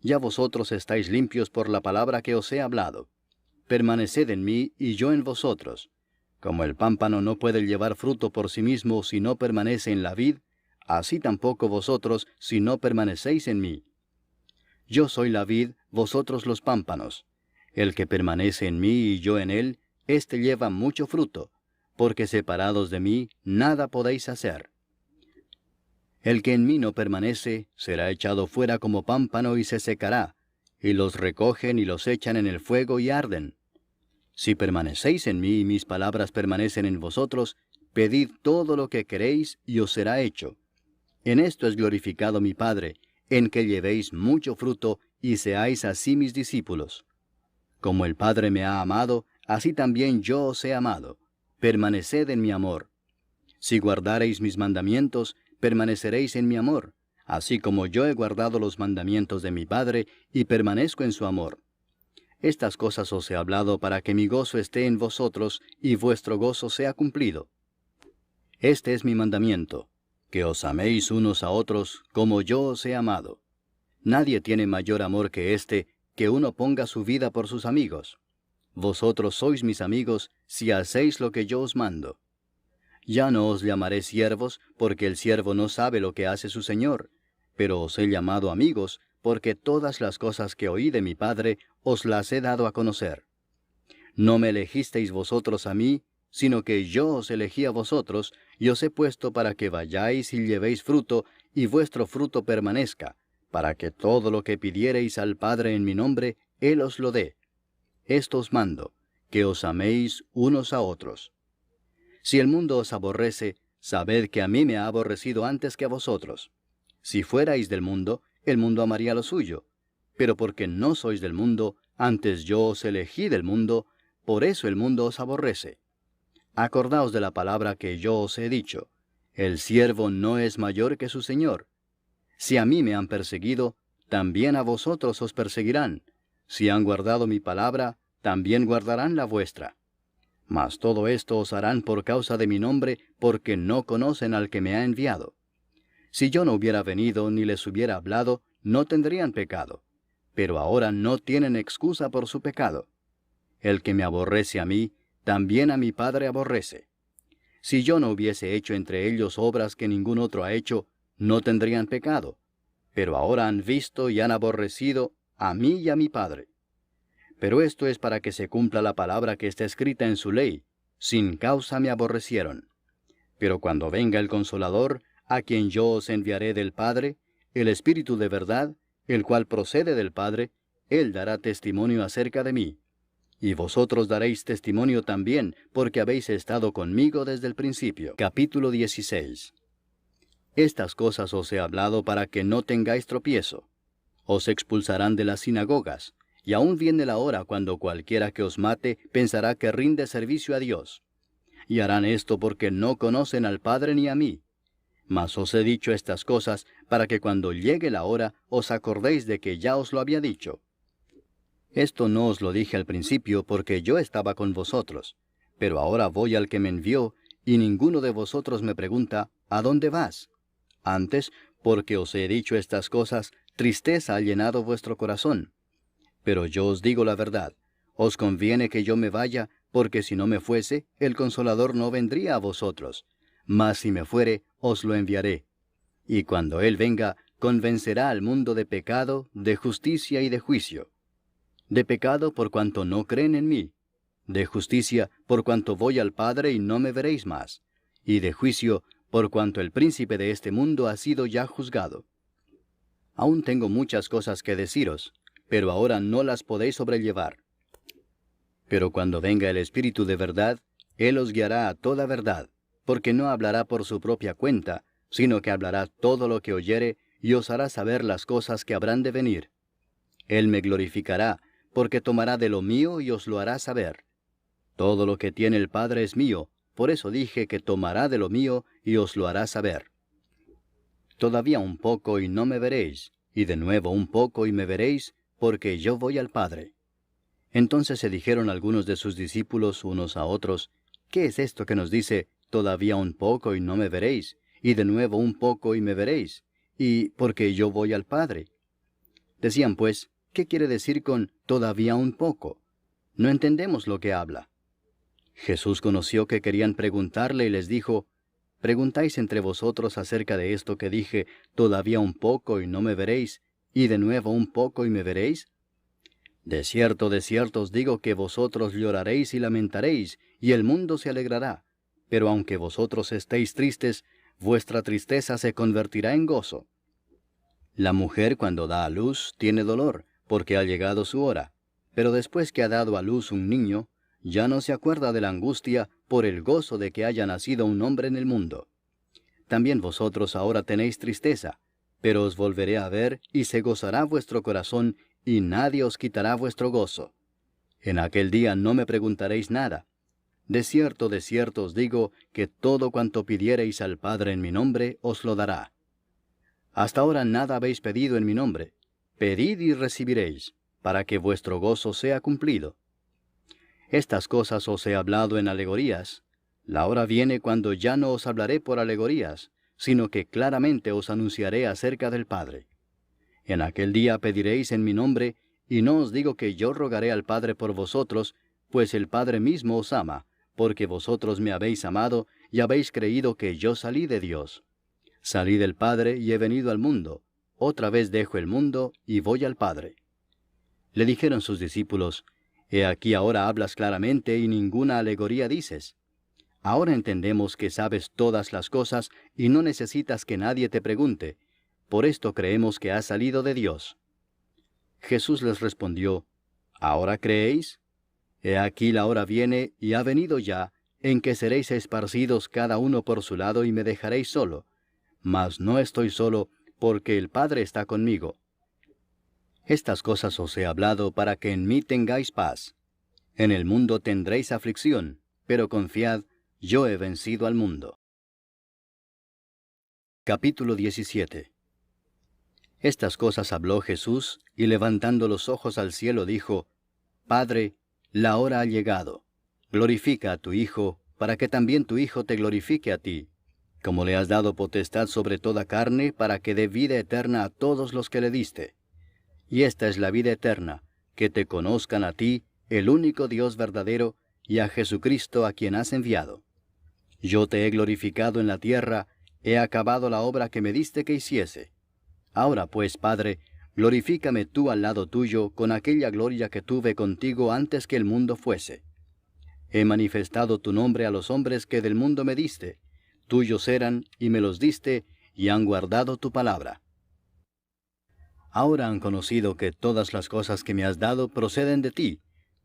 Ya vosotros estáis limpios por la palabra que os he hablado. Permaneced en mí y yo en vosotros. Como el pámpano no puede llevar fruto por sí mismo si no permanece en la vid, así tampoco vosotros si no permanecéis en mí. Yo soy la vid, vosotros los pámpanos. El que permanece en mí y yo en él, éste lleva mucho fruto, porque separados de mí nada podéis hacer. El que en mí no permanece, será echado fuera como pámpano y se secará, y los recogen y los echan en el fuego y arden. Si permanecéis en mí y mis palabras permanecen en vosotros, pedid todo lo que queréis y os será hecho. En esto es glorificado mi Padre, en que llevéis mucho fruto y seáis así mis discípulos. Como el Padre me ha amado, así también yo os he amado. Permaneced en mi amor. Si guardareis mis mandamientos, permaneceréis en mi amor, así como yo he guardado los mandamientos de mi Padre y permanezco en su amor. Estas cosas os he hablado para que mi gozo esté en vosotros y vuestro gozo sea cumplido. Este es mi mandamiento, que os améis unos a otros como yo os he amado. Nadie tiene mayor amor que este, que uno ponga su vida por sus amigos. Vosotros sois mis amigos si hacéis lo que yo os mando. Ya no os llamaré siervos, porque el siervo no sabe lo que hace su señor, pero os he llamado amigos, porque todas las cosas que oí de mi Padre os las he dado a conocer. No me elegisteis vosotros a mí, sino que yo os elegí a vosotros, y os he puesto para que vayáis y llevéis fruto, y vuestro fruto permanezca, para que todo lo que pidiereis al Padre en mi nombre, Él os lo dé. Esto os mando, que os améis unos a otros. Si el mundo os aborrece, sabed que a mí me ha aborrecido antes que a vosotros. Si fuerais del mundo, el mundo amaría lo suyo. Pero porque no sois del mundo, antes yo os elegí del mundo, por eso el mundo os aborrece. Acordaos de la palabra que yo os he dicho. El siervo no es mayor que su señor. Si a mí me han perseguido, también a vosotros os perseguirán. Si han guardado mi palabra, también guardarán la vuestra. Mas todo esto os harán por causa de mi nombre, porque no conocen al que me ha enviado. Si yo no hubiera venido ni les hubiera hablado, no tendrían pecado. Pero ahora no tienen excusa por su pecado. El que me aborrece a mí, también a mi Padre aborrece. Si yo no hubiese hecho entre ellos obras que ningún otro ha hecho, no tendrían pecado. Pero ahora han visto y han aborrecido a mí y a mi Padre. Pero esto es para que se cumpla la palabra que está escrita en su ley. Sin causa me aborrecieron. Pero cuando venga el Consolador, a quien yo os enviaré del Padre, el Espíritu de verdad, el cual procede del Padre, Él dará testimonio acerca de mí. Y vosotros daréis testimonio también, porque habéis estado conmigo desde el principio. Capítulo 16. Estas cosas os he hablado para que no tengáis tropiezo. Os expulsarán de las sinagogas. Y aún viene la hora cuando cualquiera que os mate pensará que rinde servicio a Dios. Y harán esto porque no conocen al Padre ni a mí. Mas os he dicho estas cosas para que cuando llegue la hora os acordéis de que ya os lo había dicho. Esto no os lo dije al principio porque yo estaba con vosotros. Pero ahora voy al que me envió, y ninguno de vosotros me pregunta, ¿a dónde vas? Antes, porque os he dicho estas cosas, tristeza ha llenado vuestro corazón. Pero yo os digo la verdad, os conviene que yo me vaya, porque si no me fuese, el Consolador no vendría a vosotros. Mas si me fuere, os lo enviaré. Y cuando Él venga, convencerá al mundo de pecado, de justicia y de juicio. De pecado por cuanto no creen en mí. De justicia por cuanto voy al Padre y no me veréis más. Y de juicio por cuanto el príncipe de este mundo ha sido ya juzgado. Aún tengo muchas cosas que deciros, pero ahora no las podéis sobrellevar. Pero cuando venga el Espíritu de verdad, Él os guiará a toda verdad, porque no hablará por su propia cuenta, sino que hablará todo lo que oyere y os hará saber las cosas que habrán de venir. Él me glorificará, porque tomará de lo mío y os lo hará saber. Todo lo que tiene el Padre es mío, por eso dije que tomará de lo mío y os lo hará saber. Todavía un poco y no me veréis, y de nuevo un poco y me veréis, porque yo voy al Padre. Entonces se dijeron algunos de sus discípulos unos a otros, ¿qué es esto que nos dice, todavía un poco y no me veréis, y de nuevo un poco y me veréis, y porque yo voy al Padre? Decían pues, ¿qué quiere decir con todavía un poco? No entendemos lo que habla. Jesús conoció que querían preguntarle y les dijo, ¿preguntáis entre vosotros acerca de esto que dije, todavía un poco y no me veréis, y de nuevo un poco y me veréis? De cierto os digo que vosotros lloraréis y lamentaréis, y el mundo se alegrará. Pero aunque vosotros estéis tristes, vuestra tristeza se convertirá en gozo. La mujer cuando da a luz tiene dolor, porque ha llegado su hora. Pero después que ha dado a luz un niño, ya no se acuerda de la angustia por el gozo de que haya nacido un hombre en el mundo. También vosotros ahora tenéis tristeza, pero os volveré a ver y se gozará vuestro corazón, y nadie os quitará vuestro gozo. En aquel día no me preguntaréis nada. De cierto os digo, que todo cuanto pidiereis al Padre en mi nombre, os lo dará. Hasta ahora nada habéis pedido en mi nombre. Pedid y recibiréis, para que vuestro gozo sea cumplido. Estas cosas os he hablado en alegorías. La hora viene cuando ya no os hablaré por alegorías, sino que claramente os anunciaré acerca del Padre. En aquel día pediréis en mi nombre, y no os digo que yo rogaré al Padre por vosotros, pues el Padre mismo os ama, porque vosotros me habéis amado, y habéis creído que yo salí de Dios. Salí del Padre y he venido al mundo. Otra vez dejo el mundo y voy al Padre. Le dijeron sus discípulos, He aquí ahora hablas claramente y ninguna alegoría dices. Ahora entendemos que sabes todas las cosas y no necesitas que nadie te pregunte. Por esto creemos que has salido de Dios. Jesús les respondió, ¿ahora creéis? He aquí la hora viene y ha venido ya, en que seréis esparcidos cada uno por su lado y me dejaréis solo. Mas no estoy solo, porque el Padre está conmigo. Estas cosas os he hablado para que en mí tengáis paz. En el mundo tendréis aflicción, pero confiad, yo he vencido al mundo. Capítulo 17. Estas cosas habló Jesús, y levantando los ojos al cielo dijo, Padre, la hora ha llegado. Glorifica a tu Hijo, para que también tu Hijo te glorifique a ti, como le has dado potestad sobre toda carne, para que dé vida eterna a todos los que le diste. Y esta es la vida eterna, que te conozcan a ti, el único Dios verdadero, y a Jesucristo a quien has enviado. Yo te he glorificado en la tierra, he acabado la obra que me diste que hiciese. Ahora pues, Padre, glorifícame tú al lado tuyo con aquella gloria que tuve contigo antes que el mundo fuese. He manifestado tu nombre a los hombres que del mundo me diste. Tuyos eran, y me los diste, y han guardado tu palabra. Ahora han conocido que todas las cosas que me has dado proceden de ti,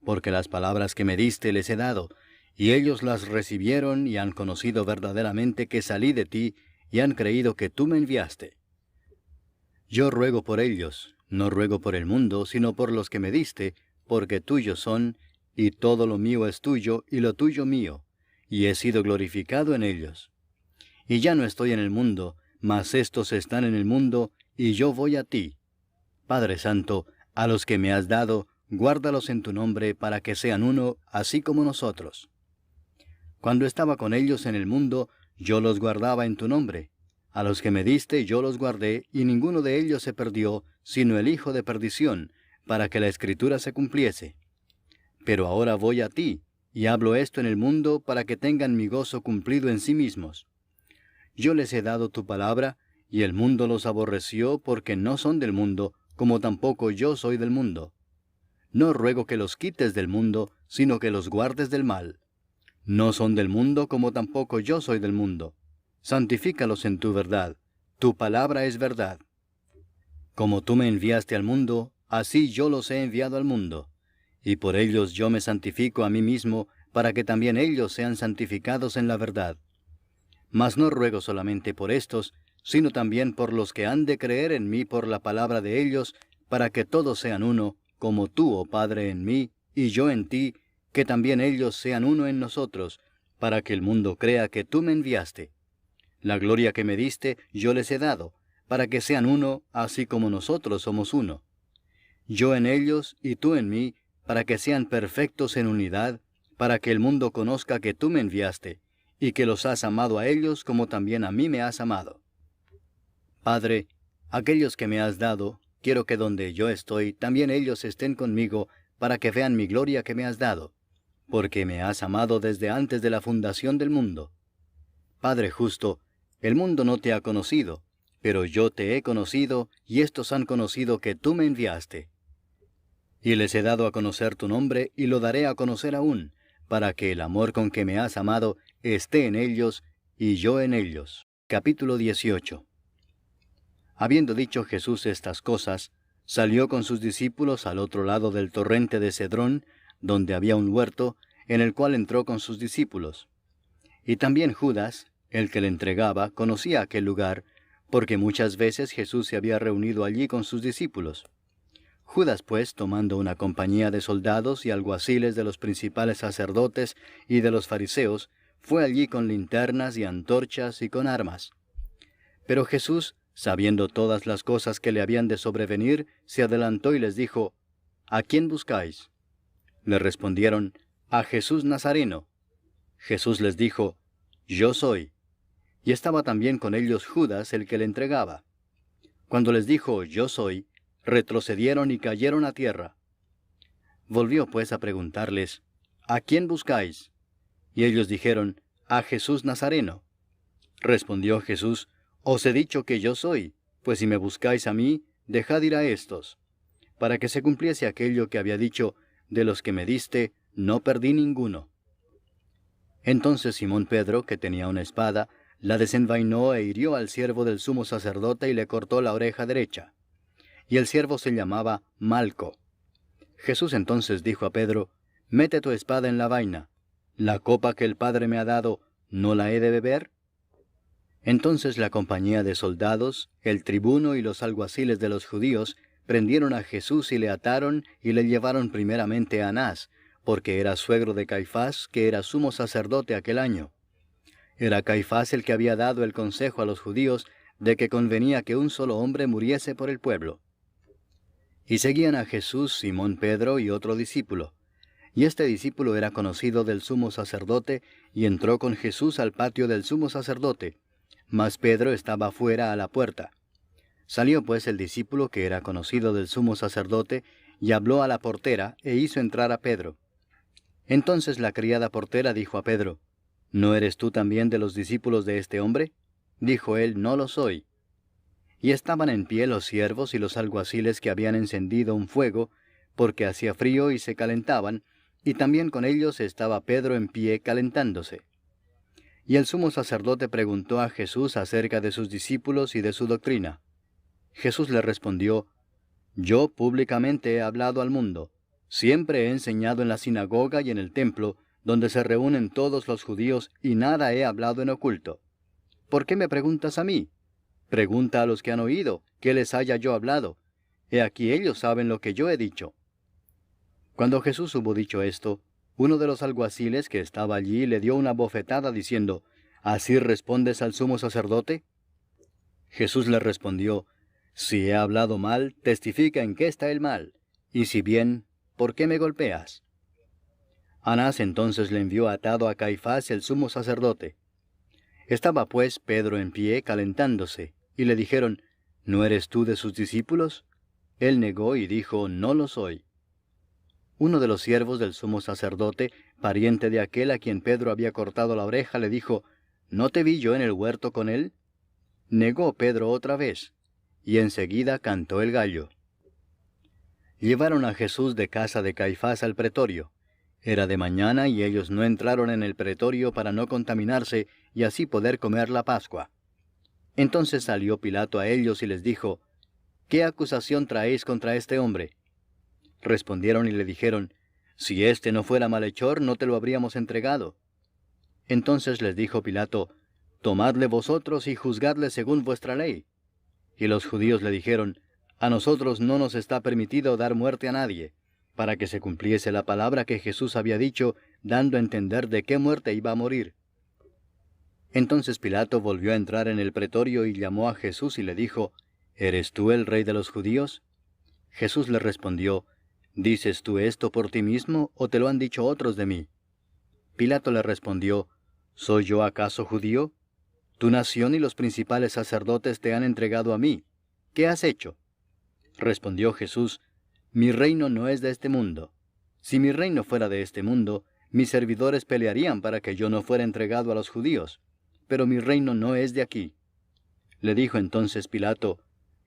porque las palabras que me diste les he dado, y ellos las recibieron y han conocido verdaderamente que salí de ti, y han creído que tú me enviaste. Yo ruego por ellos, no ruego por el mundo, sino por los que me diste, porque tuyos son, y todo lo mío es tuyo, y lo tuyo mío, y he sido glorificado en ellos. Y ya no estoy en el mundo, mas éstos están en el mundo, y yo voy a ti. Padre Santo, a los que me has dado, guárdalos en tu nombre, para que sean uno, así como nosotros. Cuando estaba con ellos en el mundo, yo los guardaba en tu nombre. A los que me diste yo los guardé, y ninguno de ellos se perdió, sino el hijo de perdición, para que la Escritura se cumpliese. Pero ahora voy a ti, y hablo esto en el mundo para que tengan mi gozo cumplido en sí mismos. Yo les he dado tu palabra, y el mundo los aborreció porque no son del mundo, como tampoco yo soy del mundo. No ruego que los quites del mundo, sino que los guardes del mal. No son del mundo, como tampoco yo soy del mundo. Santifícalos en tu verdad. Tu palabra es verdad. Como tú me enviaste al mundo, así yo los he enviado al mundo. Y por ellos yo me santifico a mí mismo, para que también ellos sean santificados en la verdad. Mas no ruego solamente por estos, sino también por los que han de creer en mí por la palabra de ellos, para que todos sean uno, como tú, oh Padre, en mí, y yo en ti, que también ellos sean uno en nosotros, para que el mundo crea que tú me enviaste. La gloria que me diste yo les he dado, para que sean uno, así como nosotros somos uno. Yo en ellos y tú en mí, para que sean perfectos en unidad, para que el mundo conozca que tú me enviaste, y que los has amado a ellos como también a mí me has amado. Padre, aquellos que me has dado, quiero que donde yo estoy, también ellos estén conmigo, para que vean mi gloria que me has dado, porque me has amado desde antes de la fundación del mundo. Padre justo, el mundo no te ha conocido, pero yo te he conocido, y estos han conocido que tú me enviaste. Y les he dado a conocer tu nombre, y lo daré a conocer aún, para que el amor con que me has amado esté en ellos, y yo en ellos. Capítulo 18. Habiendo dicho Jesús estas cosas, salió con sus discípulos al otro lado del torrente de Cedrón, donde había un huerto, en el cual entró con sus discípulos. Y también Judas, el que le entregaba, conocía aquel lugar, porque muchas veces Jesús se había reunido allí con sus discípulos. Judas, pues, tomando una compañía de soldados y alguaciles de los principales sacerdotes y de los fariseos, fue allí con linternas y antorchas y con armas. Pero Jesús, sabiendo todas las cosas que le habían de sobrevenir, se adelantó y les dijo, ¿A quién buscáis? Le respondieron, a Jesús Nazareno. Jesús les dijo, Yo soy. Y estaba también con ellos Judas, el que le entregaba. Cuando les dijo, Yo soy, retrocedieron y cayeron a tierra. Volvió pues a preguntarles, ¿A quién buscáis? Y ellos dijeron, a Jesús Nazareno. Respondió Jesús, Os he dicho que yo soy, pues si me buscáis a mí, dejad ir a éstos, para que se cumpliese aquello que había dicho, de los que me diste, no perdí ninguno. Entonces Simón Pedro, que tenía una espada, la desenvainó e hirió al siervo del sumo sacerdote y le cortó la oreja derecha. Y el siervo se llamaba Malco. Jesús entonces dijo a Pedro, Mete tu espada en la vaina. ¿La copa que el Padre me ha dado, no la he de beber? Entonces la compañía de soldados, el tribuno y los alguaciles de los judíos, prendieron a Jesús y le ataron y le llevaron primeramente a Anás, porque era suegro de Caifás, que era sumo sacerdote aquel año. Era Caifás el que había dado el consejo a los judíos de que convenía que un solo hombre muriese por el pueblo. Y seguían a Jesús Simón Pedro y otro discípulo. Y este discípulo era conocido del sumo sacerdote, y entró con Jesús al patio del sumo sacerdote, mas Pedro estaba fuera a la puerta. Salió pues el discípulo que era conocido del sumo sacerdote, y habló a la portera, e hizo entrar a Pedro. Entonces la criada portera dijo a Pedro, ¿No eres tú también de los discípulos de este hombre? Dijo él, No lo soy. Y estaban en pie los siervos y los alguaciles que habían encendido un fuego, porque hacía frío y se calentaban, y también con ellos estaba Pedro en pie calentándose. Y el sumo sacerdote preguntó a Jesús acerca de sus discípulos y de su doctrina. Jesús le respondió, Yo públicamente he hablado al mundo. Siempre he enseñado en la sinagoga y en el templo, donde se reúnen todos los judíos, y nada he hablado en oculto. ¿Por qué me preguntas a mí? Pregunta a los que han oído, ¿qué les haya yo hablado? He aquí ellos saben lo que yo he dicho. Cuando Jesús hubo dicho esto, uno de los alguaciles que estaba allí le dio una bofetada diciendo, ¿Así respondes al sumo sacerdote? Jesús le respondió, Si he hablado mal, testifica en qué está el mal, y si bien, ¿por qué me golpeas? Anás entonces le envió atado a Caifás el sumo sacerdote. Estaba pues Pedro en pie calentándose, y le dijeron, ¿no eres tú de sus discípulos? Él negó y dijo, no lo soy. Uno de los siervos del sumo sacerdote, pariente de aquel a quien Pedro había cortado la oreja, le dijo, ¿no te vi yo en el huerto con él? Negó Pedro otra vez, y enseguida cantó el gallo. Llevaron a Jesús de casa de Caifás al pretorio. Era de mañana y ellos no entraron en el pretorio para no contaminarse y así poder comer la Pascua. Entonces salió Pilato a ellos y les dijo, ¿qué acusación traéis contra este hombre? Respondieron y le dijeron, si éste no fuera malhechor, no te lo habríamos entregado. Entonces les dijo Pilato, tomadle vosotros y juzgadle según vuestra ley. Y los judíos le dijeron, a nosotros no nos está permitido dar muerte a nadie, para que se cumpliese la palabra que Jesús había dicho, dando a entender de qué muerte iba a morir. Entonces Pilato volvió a entrar en el pretorio y llamó a Jesús y le dijo, ¿eres tú el rey de los judíos? Jesús le respondió, ¿dices tú esto por ti mismo, o te lo han dicho otros de mí? Pilato le respondió, ¿soy yo acaso judío? Tu nación y los principales sacerdotes te han entregado a mí. ¿Qué has hecho? Respondió Jesús, mi reino no es de este mundo. Si mi reino fuera de este mundo, mis servidores pelearían para que yo no fuera entregado a los judíos, pero mi reino no es de aquí. Le dijo entonces Pilato,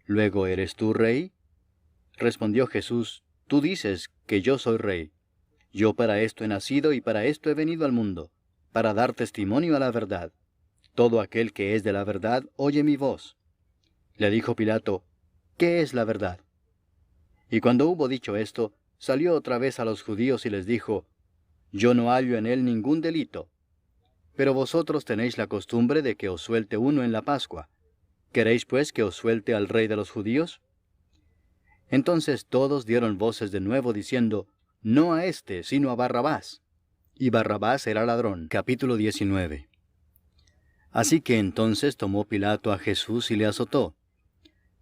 ¿luego eres tú rey? Respondió Jesús, tú dices que yo soy rey. Yo para esto he nacido y para esto he venido al mundo, para dar testimonio a la verdad. Todo aquel que es de la verdad oye mi voz. Le dijo Pilato, ¿qué es la verdad? Y cuando hubo dicho esto, salió otra vez a los judíos y les dijo, yo no hallo en él ningún delito. Pero vosotros tenéis la costumbre de que os suelte uno en la Pascua. ¿Queréis pues que os suelte al rey de los judíos? Entonces todos dieron voces de nuevo diciendo, no a éste, sino a Barrabás. Y Barrabás era ladrón. Capítulo 19. Así que entonces tomó Pilato a Jesús y le azotó.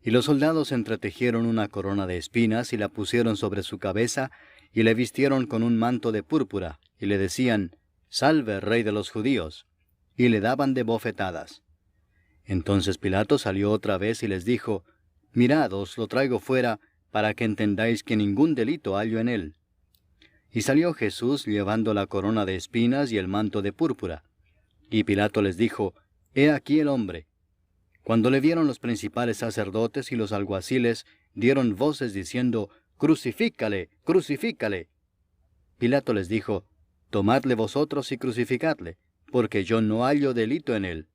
Y los soldados entretejieron una corona de espinas y la pusieron sobre su cabeza, y le vistieron con un manto de púrpura, y le decían, Salve, Rey de los judíos, y le daban de bofetadas. Entonces Pilato salió otra vez y les dijo, Mirad, os lo traigo fuera, para que entendáis que ningún delito hallo en él. Y salió Jesús llevando la corona de espinas y el manto de púrpura. Y Pilato les dijo, He aquí el hombre. Cuando le vieron los principales sacerdotes y los alguaciles, dieron voces diciendo, Crucifícale, crucifícale. Pilato les dijo, Tomadle vosotros y crucificadle, porque yo no hallo delito en él.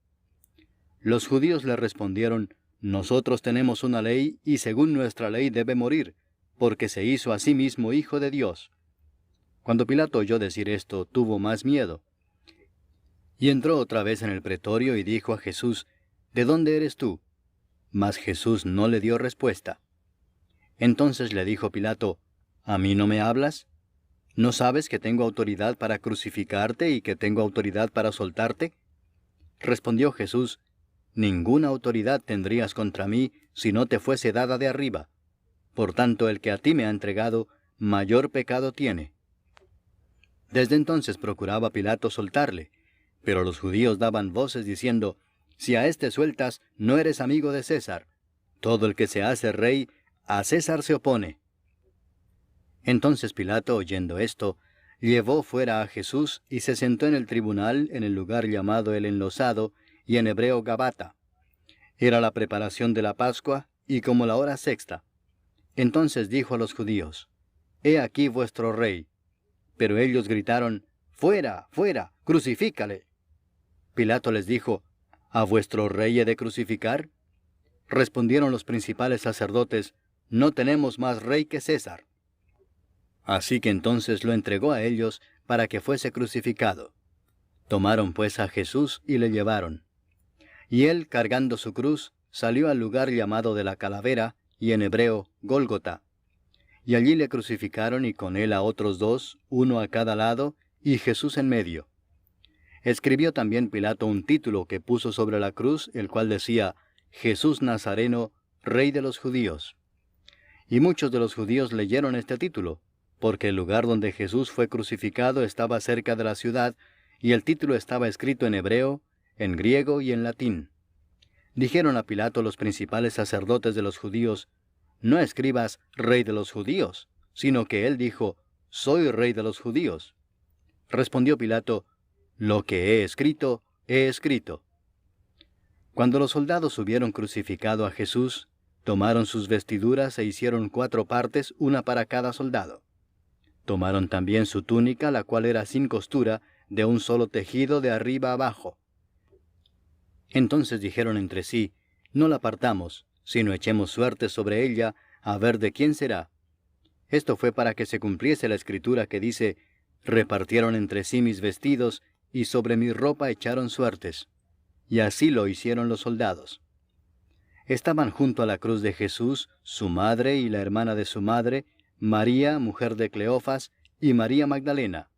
Los judíos le respondieron, Nosotros tenemos una ley, y según nuestra ley debe morir, porque se hizo a sí mismo hijo de Dios. Cuando Pilato oyó decir esto, tuvo más miedo. Y entró otra vez en el pretorio y dijo a Jesús, ¿De dónde eres tú? Mas Jesús no le dio respuesta. Entonces le dijo Pilato, ¿A mí no me hablas? ¿No sabes que tengo autoridad para crucificarte y que tengo autoridad para soltarte? Respondió Jesús, Ninguna autoridad tendrías contra mí si no te fuese dada de arriba. Por tanto, el que a ti me ha entregado, mayor pecado tiene. Desde entonces procuraba Pilato soltarle, pero los judíos daban voces diciendo, Si a éste sueltas, no eres amigo de César. Todo el que se hace rey, a César se opone. Entonces Pilato, oyendo esto, llevó fuera a Jesús y se sentó en el tribunal en el lugar llamado el Enlosado, y en hebreo Gabata. Era la preparación de la Pascua, y como la hora sexta. Entonces dijo a los judíos, He aquí vuestro rey. Pero ellos gritaron, Fuera, fuera, crucifícale. Pilato les dijo, ¿A vuestro rey he de crucificar? Respondieron los principales sacerdotes, No tenemos más rey que César. Así que entonces lo entregó a ellos para que fuese crucificado. Tomaron pues a Jesús y le llevaron. Y él, cargando su cruz, salió al lugar llamado de la Calavera, y en hebreo, Gólgota. Y allí le crucificaron y con él a otros dos, uno a cada lado, y Jesús en medio. Escribió también Pilato un título que puso sobre la cruz, el cual decía, Jesús Nazareno, Rey de los Judíos. Y muchos de los judíos leyeron este título, porque el lugar donde Jesús fue crucificado estaba cerca de la ciudad, y el título estaba escrito en hebreo, en griego y en latín. Dijeron a Pilato los principales sacerdotes de los judíos: «No escribas Rey de los judíos», sino que él dijo: «Soy Rey de los judíos». Respondió Pilato: «Lo que he escrito, he escrito». Cuando los soldados hubieron crucificado a Jesús, tomaron sus vestiduras e hicieron 4 partes, una para cada soldado. Tomaron también su túnica, la cual era sin costura, de un solo tejido de arriba abajo. Entonces dijeron entre sí: «No la partamos, sino echemos suerte sobre ella, a ver de quién será». Esto fue para que se cumpliese la escritura que dice: «Repartieron entre sí mis vestidos, y sobre mi ropa echaron suertes». Y así lo hicieron los soldados. Estaban junto a la cruz de Jesús su madre y la hermana de su madre, María, mujer de Cleofas, y María Magdalena.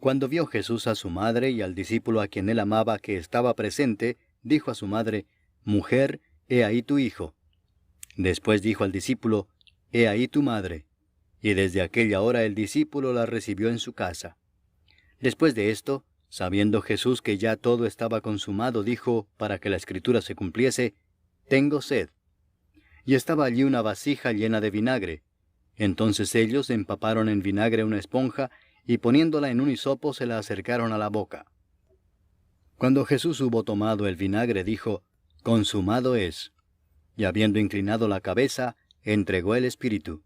Cuando vio Jesús a su madre y al discípulo a quien él amaba que estaba presente, dijo a su madre: «Mujer, he ahí tu hijo». Después dijo al discípulo: «He ahí tu madre». Y desde aquella hora el discípulo la recibió en su casa. Después de esto, sabiendo Jesús que ya todo estaba consumado, dijo, para que la escritura se cumpliese: «Tengo sed». Y estaba allí una vasija llena de vinagre. Entonces ellos empaparon en vinagre una esponja, y poniéndola en un hisopo se la acercaron a la boca. Cuando Jesús hubo tomado el vinagre, dijo: «Consumado es». Y habiendo inclinado la cabeza, entregó el espíritu.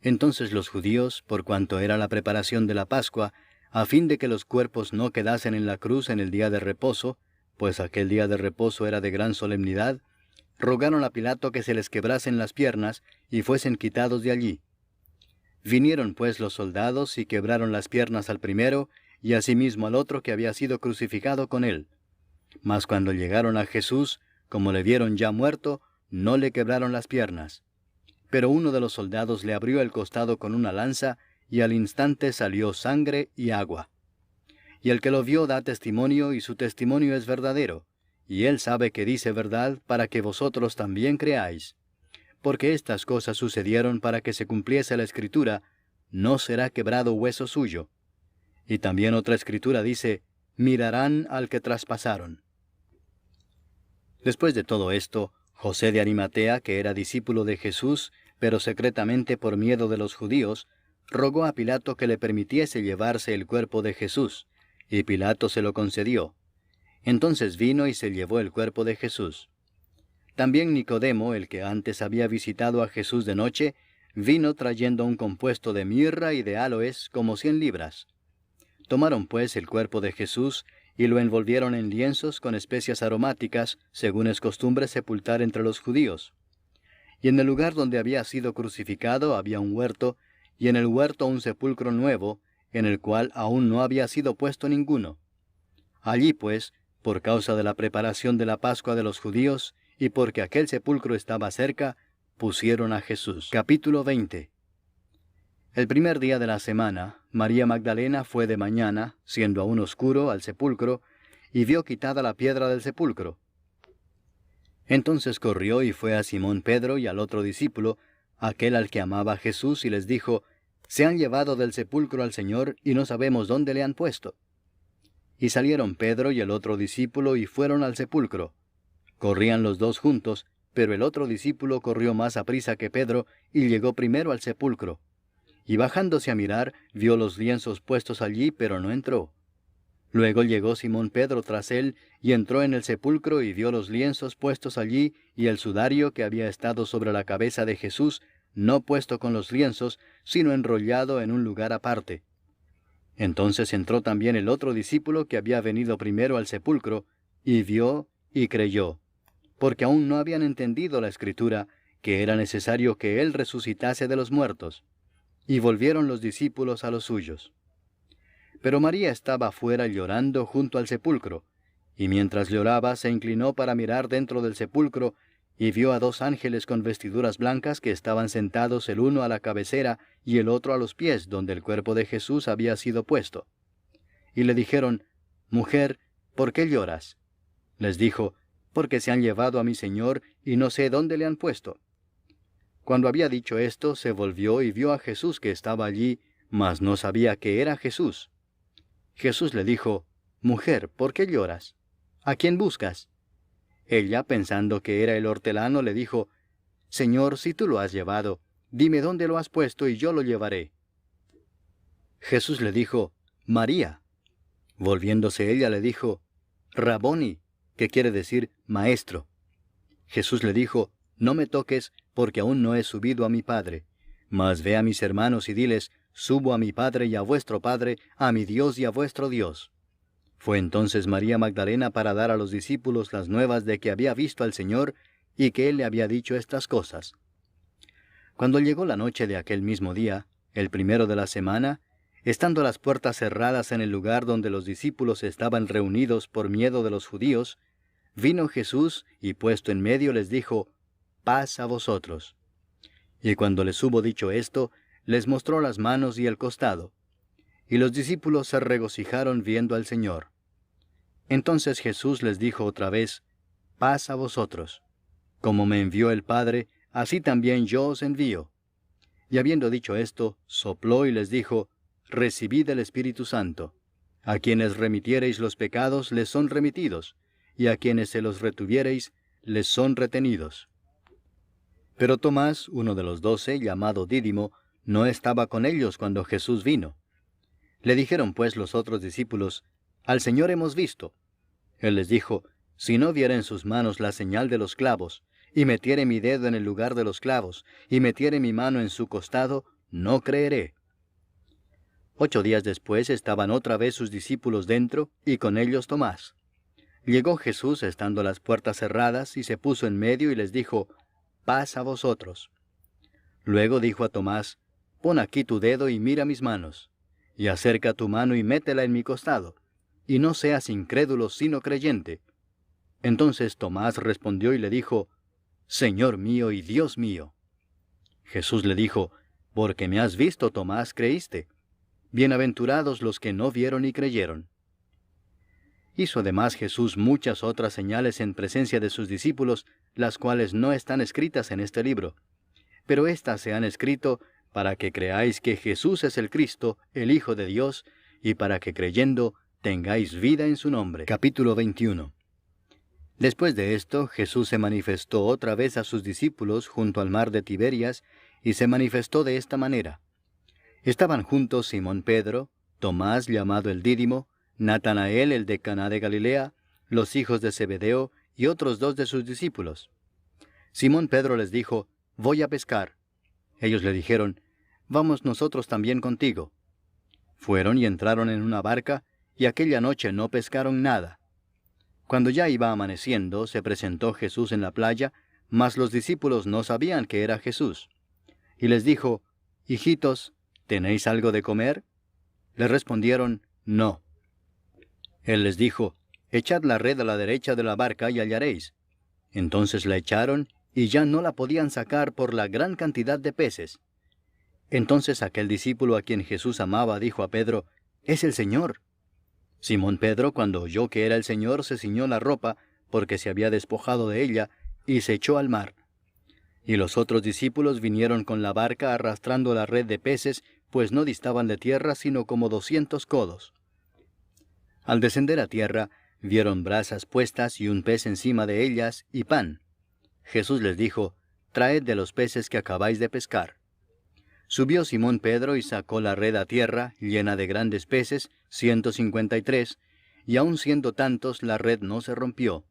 Entonces los judíos, por cuanto era la preparación de la Pascua, a fin de que los cuerpos no quedasen en la cruz en el día de reposo, pues aquel día de reposo era de gran solemnidad, rogaron a Pilato que se les quebrasen las piernas y fuesen quitados de allí. Vinieron pues los soldados y quebraron las piernas al primero, y asimismo al otro que había sido crucificado con él. Mas cuando llegaron a Jesús, como le vieron ya muerto, no le quebraron las piernas. Pero uno de los soldados le abrió el costado con una lanza, y al instante salió sangre y agua. Y el que lo vio da testimonio, y su testimonio es verdadero, y él sabe que dice verdad, para que vosotros también creáis. Porque estas cosas sucedieron para que se cumpliese la escritura: «No será quebrado hueso suyo». Y también otra escritura dice: «Mirarán al que traspasaron». Después de todo esto, José de Arimatea, que era discípulo de Jesús, pero secretamente por miedo de los judíos, rogó a Pilato que le permitiese llevarse el cuerpo de Jesús, y Pilato se lo concedió. Entonces vino y se llevó el cuerpo de Jesús. También Nicodemo, el que antes había visitado a Jesús de noche, vino trayendo un compuesto de mirra y de áloes, como 100 libras. Tomaron pues el cuerpo de Jesús, y lo envolvieron en lienzos con especias aromáticas, según es costumbre sepultar entre los judíos. Y en el lugar donde había sido crucificado había un huerto, y en el huerto un sepulcro nuevo, en el cual aún no había sido puesto ninguno. Allí pues, por causa de la preparación de la Pascua de los judíos, y porque aquel sepulcro estaba cerca, pusieron a Jesús. Capítulo 20. El primer día de la semana, María Magdalena fue de mañana, siendo aún oscuro, al sepulcro, y vio quitada la piedra del sepulcro. Entonces corrió y fue a Simón Pedro y al otro discípulo, aquel al que amaba a Jesús, y les dijo: «Se han llevado del sepulcro al Señor, y no sabemos dónde le han puesto». Y salieron Pedro y el otro discípulo y fueron al sepulcro. Corrían los dos juntos, pero el otro discípulo corrió más aprisa que Pedro, y llegó primero al sepulcro. Y bajándose a mirar, vio los lienzos puestos allí, pero no entró. Luego llegó Simón Pedro tras él, y entró en el sepulcro y vio los lienzos puestos allí, y el sudario que había estado sobre la cabeza de Jesús, no puesto con los lienzos, sino enrollado en un lugar aparte. Entonces entró también el otro discípulo que había venido primero al sepulcro, y vio y creyó, porque aún no habían entendido la Escritura, que era necesario que él resucitase de los muertos. Y volvieron los discípulos a los suyos. Pero María estaba afuera llorando junto al sepulcro, y mientras lloraba se inclinó para mirar dentro del sepulcro, y vio a 2 ángeles con vestiduras blancas que estaban sentados el uno a la cabecera y el otro a los pies, donde el cuerpo de Jesús había sido puesto. Y le dijeron: «Mujer, ¿por qué lloras?» Les dijo: «Porque se han llevado a mi Señor, y no sé dónde le han puesto». Cuando había dicho esto, se volvió y vio a Jesús que estaba allí, mas no sabía que era Jesús. Jesús le dijo: Mujer, ¿por qué lloras? ¿A quién buscas? Ella, pensando que era el hortelano, le dijo, Señor, si tú lo has llevado, dime dónde lo has puesto y yo lo llevaré. Jesús le dijo, María. Volviéndose ella le dijo, Raboni, que quiere decir maestro. Jesús le dijo, no me toques, porque aún no he subido a mi Padre. Mas ve a mis hermanos y diles, subo a mi Padre y a vuestro Padre, a mi Dios y a vuestro Dios. Fue entonces María Magdalena para dar a los discípulos las nuevas de que había visto al Señor y que Él le había dicho estas cosas. Cuando llegó la noche de aquel mismo día, el primero de la semana, estando las puertas cerradas en el lugar donde los discípulos estaban reunidos por miedo de los judíos, vino Jesús y puesto en medio les dijo, paz a vosotros. Y cuando les hubo dicho esto, les mostró las manos y el costado. Y los discípulos se regocijaron viendo al Señor. Entonces Jesús les dijo otra vez, paz a vosotros. Como me envió el Padre, así también yo os envío. Y habiendo dicho esto, sopló y les dijo, recibid el Espíritu Santo. A quienes remitiereis los pecados les son remitidos, y a quienes se los retuviereis les son retenidos. Pero Tomás, uno de los 12, llamado Dídimo, no estaba con ellos cuando Jesús vino. Le dijeron pues los otros discípulos, al Señor hemos visto. Él les dijo, si no viera en sus manos la señal de los clavos, y metiere mi dedo en el lugar de los clavos, y metiere mi mano en su costado, no creeré. 8 días después estaban otra vez sus discípulos dentro, y con ellos Tomás. Llegó Jesús estando las puertas cerradas, y se puso en medio y les dijo, paz a vosotros. Luego dijo a Tomás, pon aquí tu dedo y mira mis manos, y acerca tu mano y métela en mi costado, y no seas incrédulo sino creyente. Entonces Tomás respondió y le dijo, Señor mío y Dios mío. Jesús le dijo, porque me has visto, Tomás, creíste. Bienaventurados los que no vieron y creyeron. Hizo además Jesús muchas otras señales en presencia de sus discípulos, las cuales no están escritas en este libro. Pero éstas se han escrito para que creáis que Jesús es el Cristo, el Hijo de Dios, y para que creyendo tengáis vida en su nombre. Capítulo 21. Después de esto, Jesús se manifestó otra vez a sus discípulos junto al mar de Tiberias, y se manifestó de esta manera. Estaban juntos Simón Pedro, Tomás llamado el Dídimo, Natanael el de Caná de Galilea, los hijos de Zebedeo y otros 2 de sus discípulos. Simón Pedro les dijo, voy a pescar. Ellos le dijeron, vamos nosotros también contigo. Fueron y entraron en una barca, y aquella noche no pescaron nada. Cuando ya iba amaneciendo, se presentó Jesús en la playa, mas los discípulos no sabían que era Jesús. Y les dijo, hijitos, ¿tenéis algo de comer? Le respondieron, no. Él les dijo, echad la red a la derecha de la barca y hallaréis. Entonces la echaron, y ya no la podían sacar por la gran cantidad de peces. Entonces aquel discípulo a quien Jesús amaba dijo a Pedro, es el Señor. Simón Pedro, cuando oyó que era el Señor, se ciñó la ropa, porque se había despojado de ella, y se echó al mar. Y los otros discípulos vinieron con la barca arrastrando la red de peces, pues no distaban de tierra sino como 200 codos. Al descender a tierra, vieron brasas puestas y un pez encima de ellas, y pan. Jesús les dijo, traed de los peces que acabáis de pescar. Subió Simón Pedro y sacó la red a tierra, llena de grandes peces, 153, y aun siendo tantos, la red no se rompió.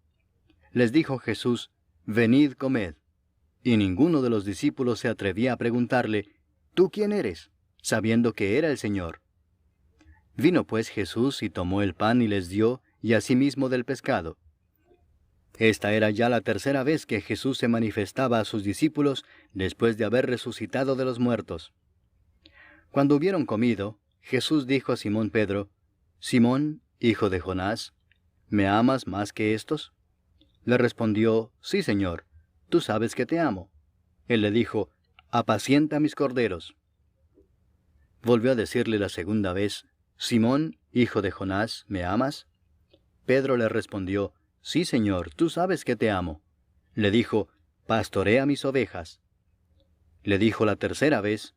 Les dijo Jesús, venid, comed. Y ninguno de los discípulos se atrevía a preguntarle, ¿tú quién eres?, sabiendo que era el Señor. Vino pues Jesús y tomó el pan y les dio, y asimismo del pescado. Esta era ya la tercera vez que Jesús se manifestaba a sus discípulos después de haber resucitado de los muertos. Cuando hubieron comido, Jesús dijo a Simón Pedro, Simón, hijo de Jonás, ¿me amas más que estos? Le respondió, sí, Señor, tú sabes que te amo. Él le dijo, apacienta mis corderos. Volvió a decirle la segunda vez, Simón, hijo de Jonás, ¿me amas? Pedro le respondió, sí, Señor, tú sabes que te amo. Le dijo, pastorea mis ovejas. Le dijo la tercera vez,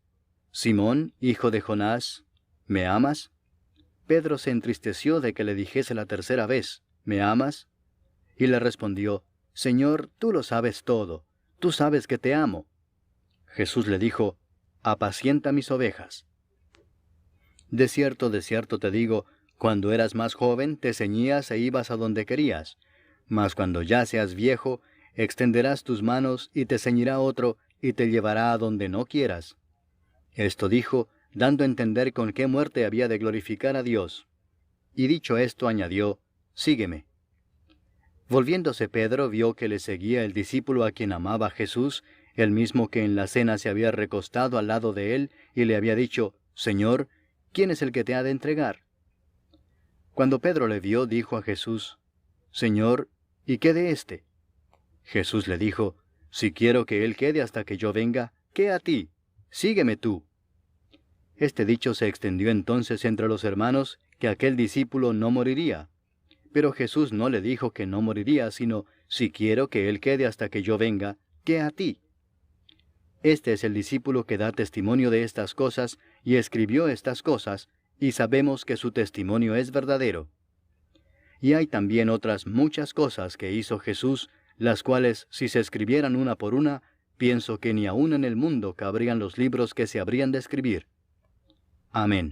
Simón, hijo de Jonás, ¿me amas? Pedro se entristeció de que le dijese la tercera vez, ¿me amas? Y le respondió, Señor, tú lo sabes todo, tú sabes que te amo. Jesús le dijo, apacienta mis ovejas. De cierto te digo, cuando eras más joven te ceñías e ibas a donde querías, mas cuando ya seas viejo, extenderás tus manos y te ceñirá otro y te llevará a donde no quieras. Esto dijo, dando a entender con qué muerte había de glorificar a Dios. Y dicho esto añadió, sígueme. Volviéndose Pedro vio que le seguía el discípulo a quien amaba Jesús, el mismo que en la cena se había recostado al lado de él y le había dicho, Señor, ¿quién es el que te ha de entregar? Cuando Pedro le vio, dijo a Jesús, Señor, ¿y qué de éste? Jesús le dijo, si quiero que él quede hasta que yo venga, ¿qué a ti? Sígueme tú. Este dicho se extendió entonces entre los hermanos, que aquel discípulo no moriría. Pero Jesús no le dijo que no moriría, sino, si quiero que él quede hasta que yo venga, ¿qué a ti? Este es el discípulo que da testimonio de estas cosas, y escribió estas cosas, y sabemos que su testimonio es verdadero. Y hay también otras muchas cosas que hizo Jesús, las cuales, si se escribieran una por una, pienso que ni aun en el mundo cabrían los libros que se habrían de escribir. Amén.